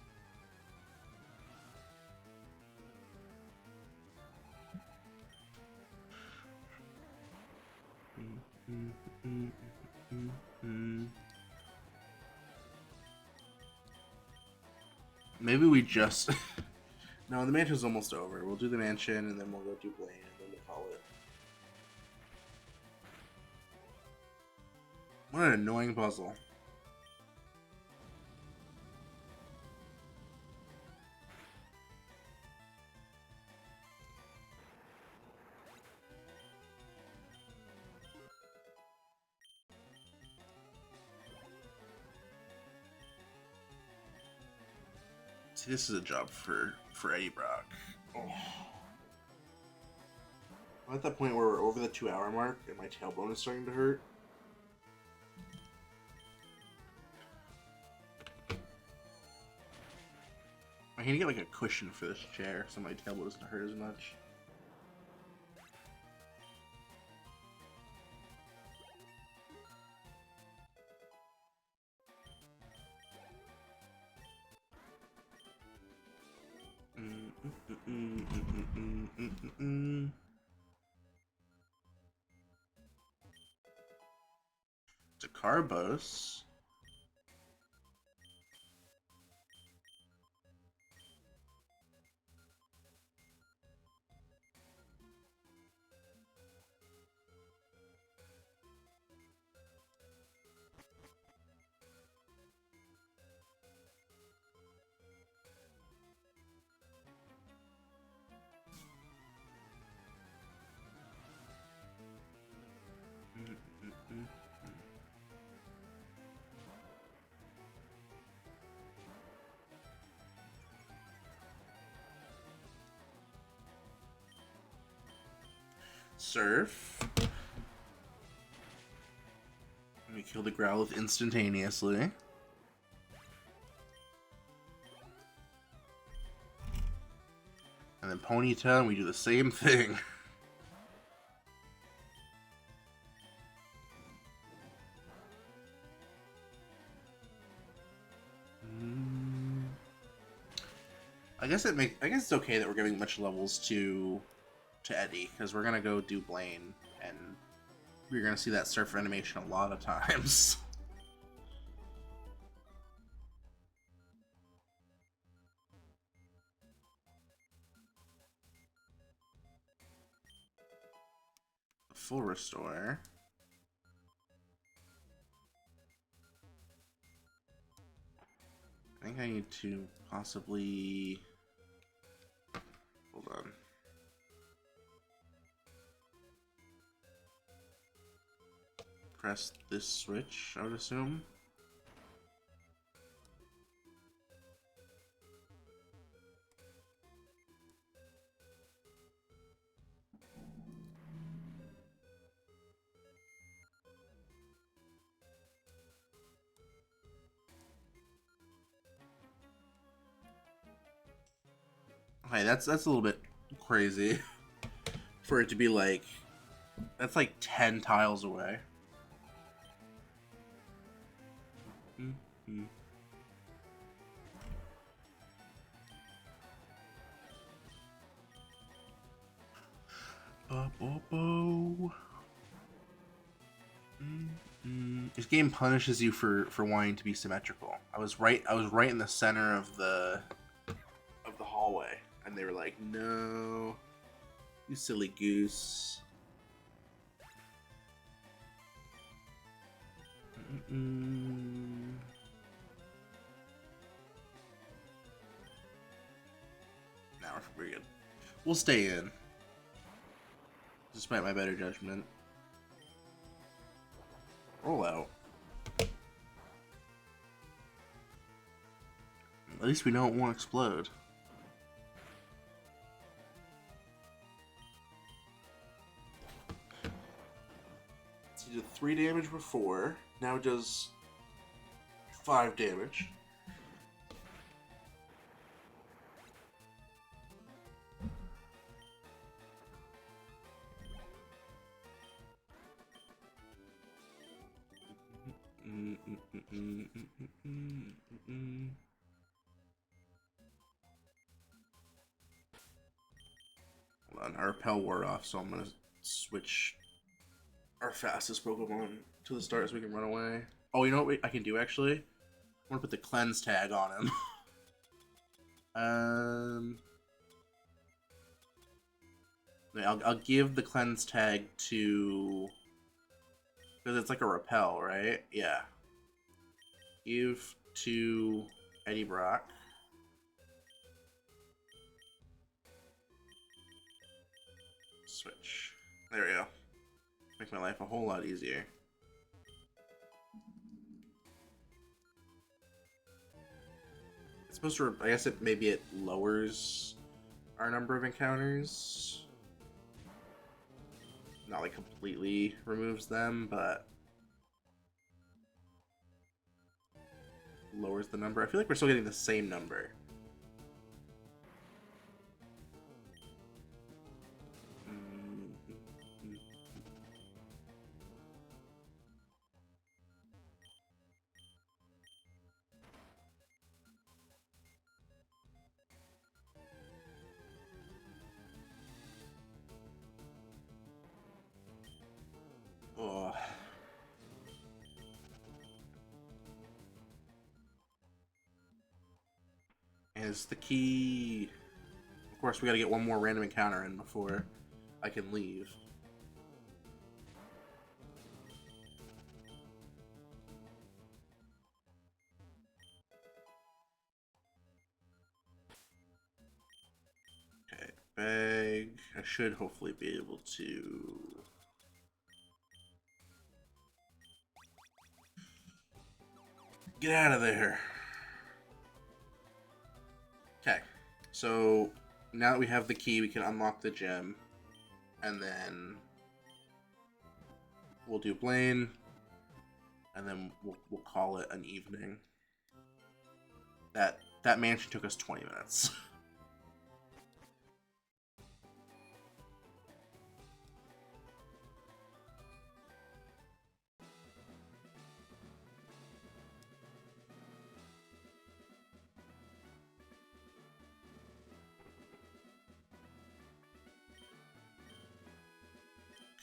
Maybe we just... No, the mansion's almost over. We'll do the mansion, and then we'll go do Blaine, and then we'll call it. What an annoying puzzle. See, this is a job for Eddie Brock. Oh. I'm at that point where we're over the 2-hour mark, and my tailbone is starting to hurt. I need to get like a cushion for this chair so my tailbone doesn't hurt as much. It's a Carbos. Surf. We kill the Growlithe instantaneously. And then Ponyta, and we do the same thing. I guess it's okay that we're giving much levels to Eddie, because we're gonna go do Blaine, and we're gonna see that surf animation a lot of times. Full restore. I think I need to possibly... Hold on. Press this switch, I would assume. Okay, that's a little bit crazy for it to be like, that's like 10 tiles away. This game punishes you for wanting to be symmetrical. I was right in the center of the hallway, and they were like, "No, you silly goose." Now we're good. We'll stay in, despite my better judgment. Roll out. At least we know it won't explode. So it did 3 damage before. Now it does 5 damage. Hold on, our repel wore off, so I'm gonna switch our fastest Pokemon to the start so we can run away. Oh, you know what I can do actually? I'm gonna put the cleanse tag on him. I'll give the cleanse tag to, because it's like a repel, right? Yeah. Give to Eddie Brock. Switch. There we go. Make my life a whole lot easier. It's supposed to, I guess maybe it lowers our number of encounters. Not like completely removes them, but lowers the number. I feel like we're still getting the same number. Oh. Is the key. Of course, we gotta get one more random encounter in before I can leave. Okay, bag. I should hopefully be able to. Get out of there. Okay, so now that we have the key, we can unlock the gym, and then we'll do Blaine, and then we'll call it an evening. That mansion took us 20 minutes.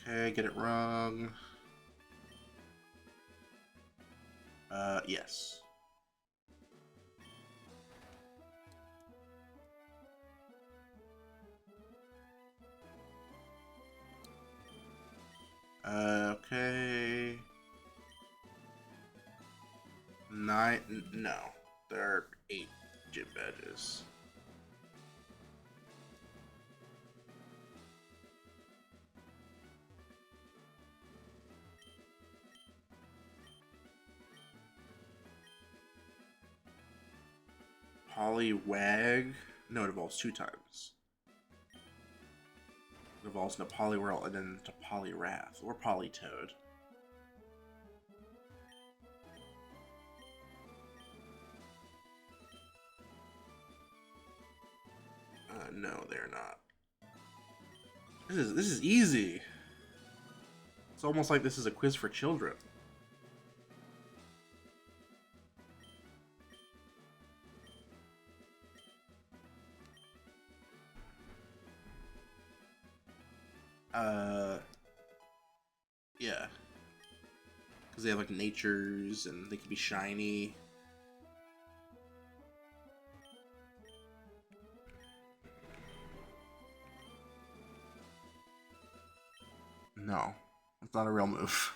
Okay, get it wrong. Yes. Okay. 9. No, there are 8 gym badges. Poliwag? No, it evolves 2 times. It evolves into Poliwhirl and then to Poliwrath or Politoad. No, they're not. This is easy. It's almost like this is a quiz for children. Yeah. Because they have like natures and they can be shiny. No, it's not a real move.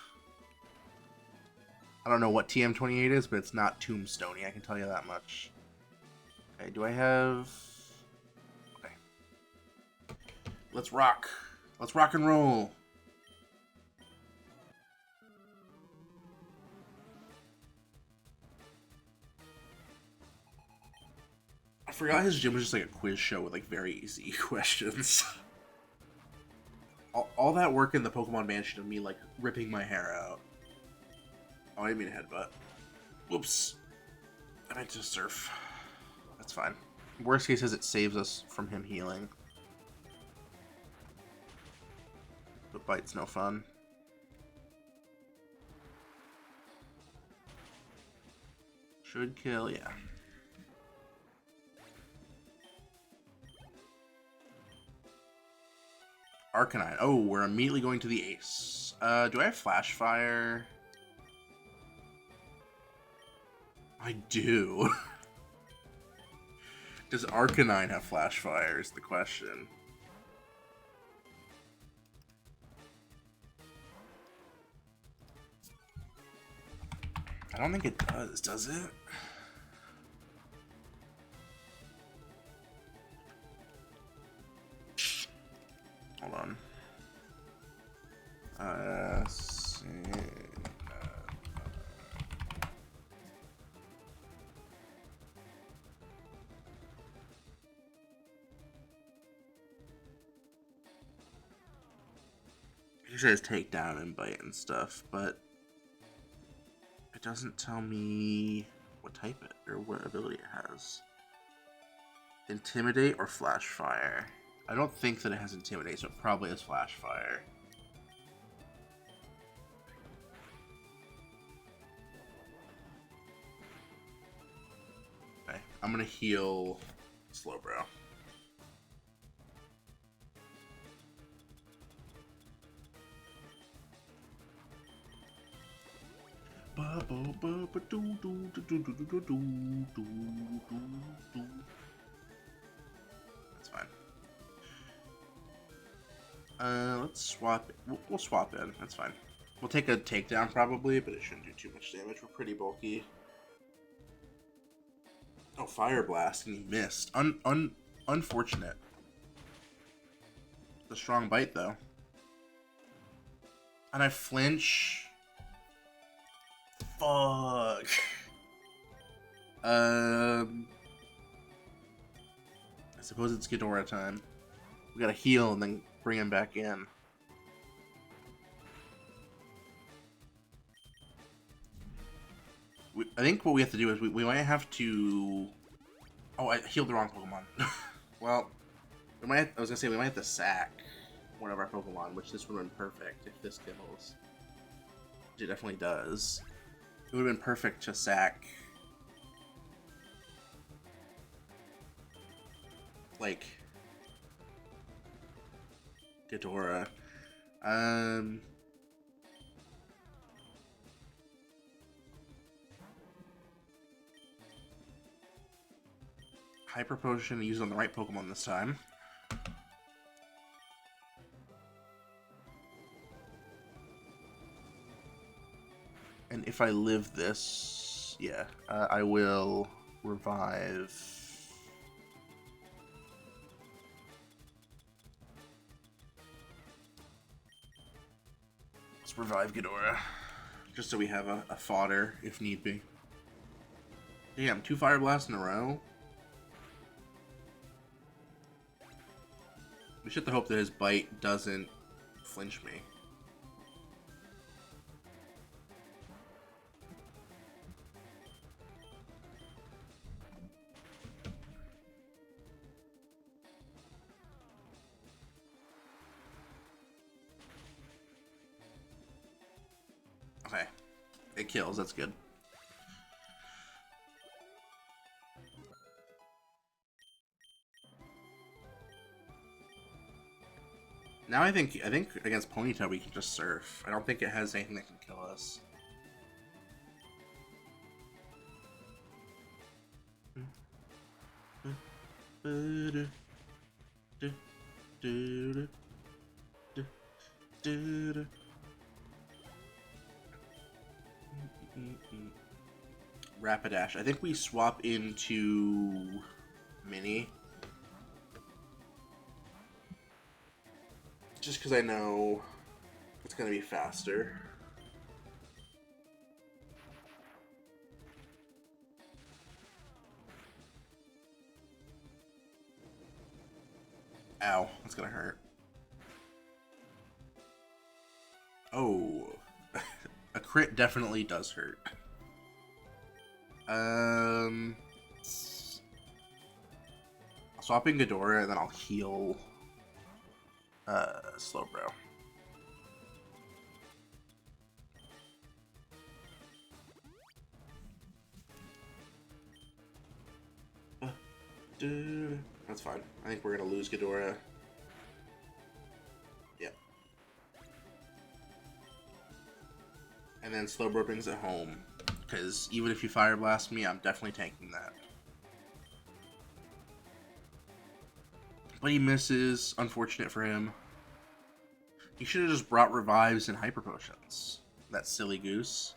I don't know what TM28 is, but it's not Tombstoney, I can tell you that much. Okay, do I have... Okay. Let's rock. Let's rock and roll. I forgot his gym was just like a quiz show with like very easy questions. All that work in the Pokemon Mansion of me like ripping my hair out. Oh, I didn't mean a headbutt. Whoops. I meant to surf. That's fine. Worst case is it saves us from him healing. But bite's no fun. Should kill, yeah. Arcanine. Oh, we're immediately going to the ace. Do I have Flash Fire? I do. Does Arcanine have Flash Fire is the question. I don't think it does it? Hold on. It says takedown and bite and stuff, but it doesn't tell me what type it or what ability it has. Intimidate or Flash Fire? I don't think that it has Intimidate, so it probably has Flash Fire. Okay, I'm gonna heal Slowbro. That's fine. Let's swap. We'll swap in. That's fine. We'll take a takedown probably, but it shouldn't do too much damage. We're pretty bulky. Oh, Fire Blast, and he missed. Unfortunate. The strong bite though. And I flinch. Fuck. I suppose it's Ghidorah time. We gotta heal and then bring him back in. I think what we have to do is we might have to... Oh, I healed the wrong Pokemon. Well, we might I was gonna say we might have to sack one of our Pokemon, which this would have been perfect if this kills. Which it definitely does. It would have been perfect to sack... like... Ghidorah. Hyper Potion, use it on the right Pokemon this time. And if I live this, yeah, I will revive. Let's revive Ghidorah, just so we have a fodder if need be. Damn, 2 Fire Blasts in a row. We should have to hope that his bite doesn't flinch me. Okay. It kills, that's good. Now I think against Ponyta we can just surf. I don't think it has anything that can kill us. Rapidash. I think we swap into Mini. Just because I know it's going to be faster. Ow, that's going to hurt. Oh, a crit definitely does hurt. I'll swap in Ghidorah and then I'll heal Slowbro. That's fine. I think we're gonna lose Ghidorah. Yep. And then Slowbro brings it home. Because even if you Fire Blast me, I'm definitely tanking that. But he misses. Unfortunate for him. He should have just brought Revives and Hyper Potions. That silly goose.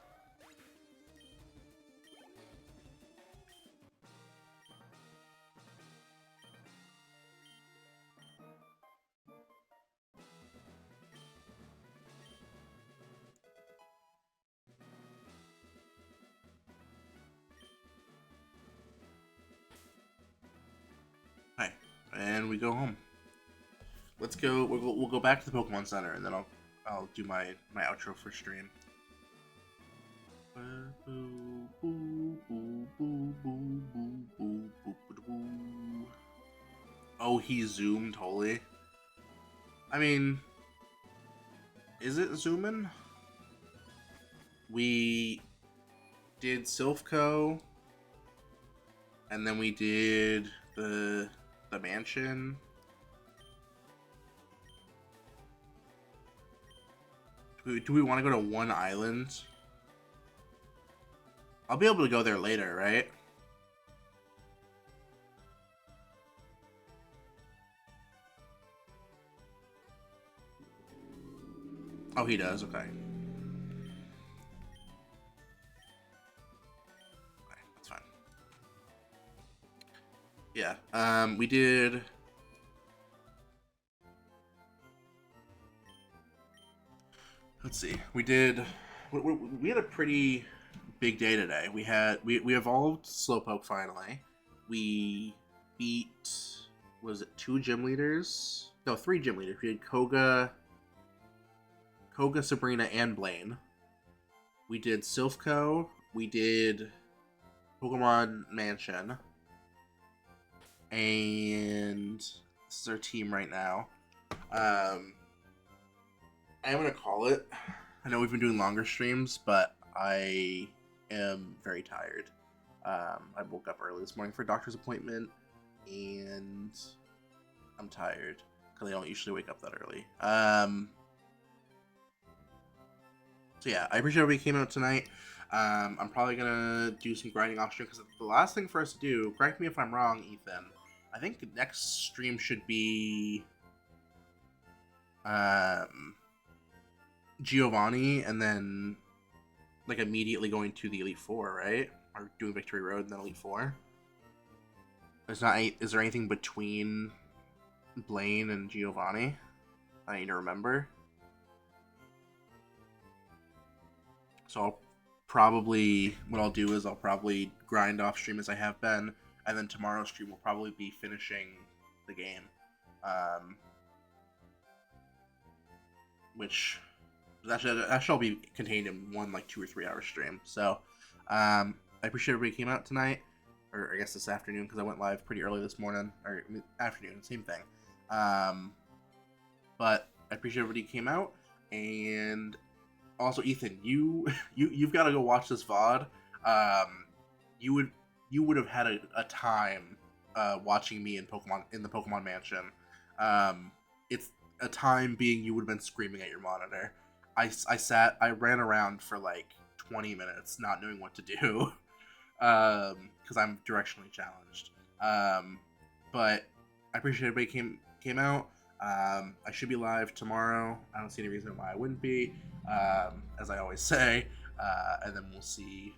Hi. And we go home. Let's go. We'll go back to the Pokemon Center, and then I'll do my outro for stream. Oh, he zoomed, holy. I mean, is it zooming? We did Silphco, and then we did the mansion. Do we want to go to one island? I'll be able to go there later, right? Oh, he does, okay. Okay, that's fine. Yeah, we did... Let's see. We had a pretty big day today. We evolved Slowpoke finally. We beat, was it 2 gym leaders? No, 3 gym leaders. We had Koga, Sabrina, and Blaine. We did Silphco. We did Pokemon Mansion. And this is our team right now. I'm gonna call it. I know we've been doing longer streams, but I am very tired. I woke up early this morning for a doctor's appointment, and I'm tired because I don't usually wake up that early. So yeah, I appreciate everybody came out tonight. I'm probably gonna do some grinding off stream because the last thing for us to do. Correct me if I'm wrong, Ethan. I think the next stream should be Giovanni, and then like immediately going to the Elite Four, right? Or doing Victory Road and then Elite Four. Is there anything between Blaine and Giovanni I need to remember? So what I'll do is I'll probably grind off stream as I have been, and then tomorrow's stream will probably be finishing the game. Which that should all be contained in one like 2 or 3 hour stream. So I appreciate everybody came out tonight, or I guess this afternoon because I went live pretty early this morning, or afternoon, same thing. But I appreciate everybody came out, and also Ethan, you've got to go watch this VOD. You would have had a time watching me in the Pokemon Mansion. a time being you would have been screaming at your monitor. I ran around for like 20 minutes not knowing what to do because I'm directionally challenged. But I appreciate everybody came out. I should be live tomorrow. I don't see any reason why I wouldn't be, as I always say. And then we'll see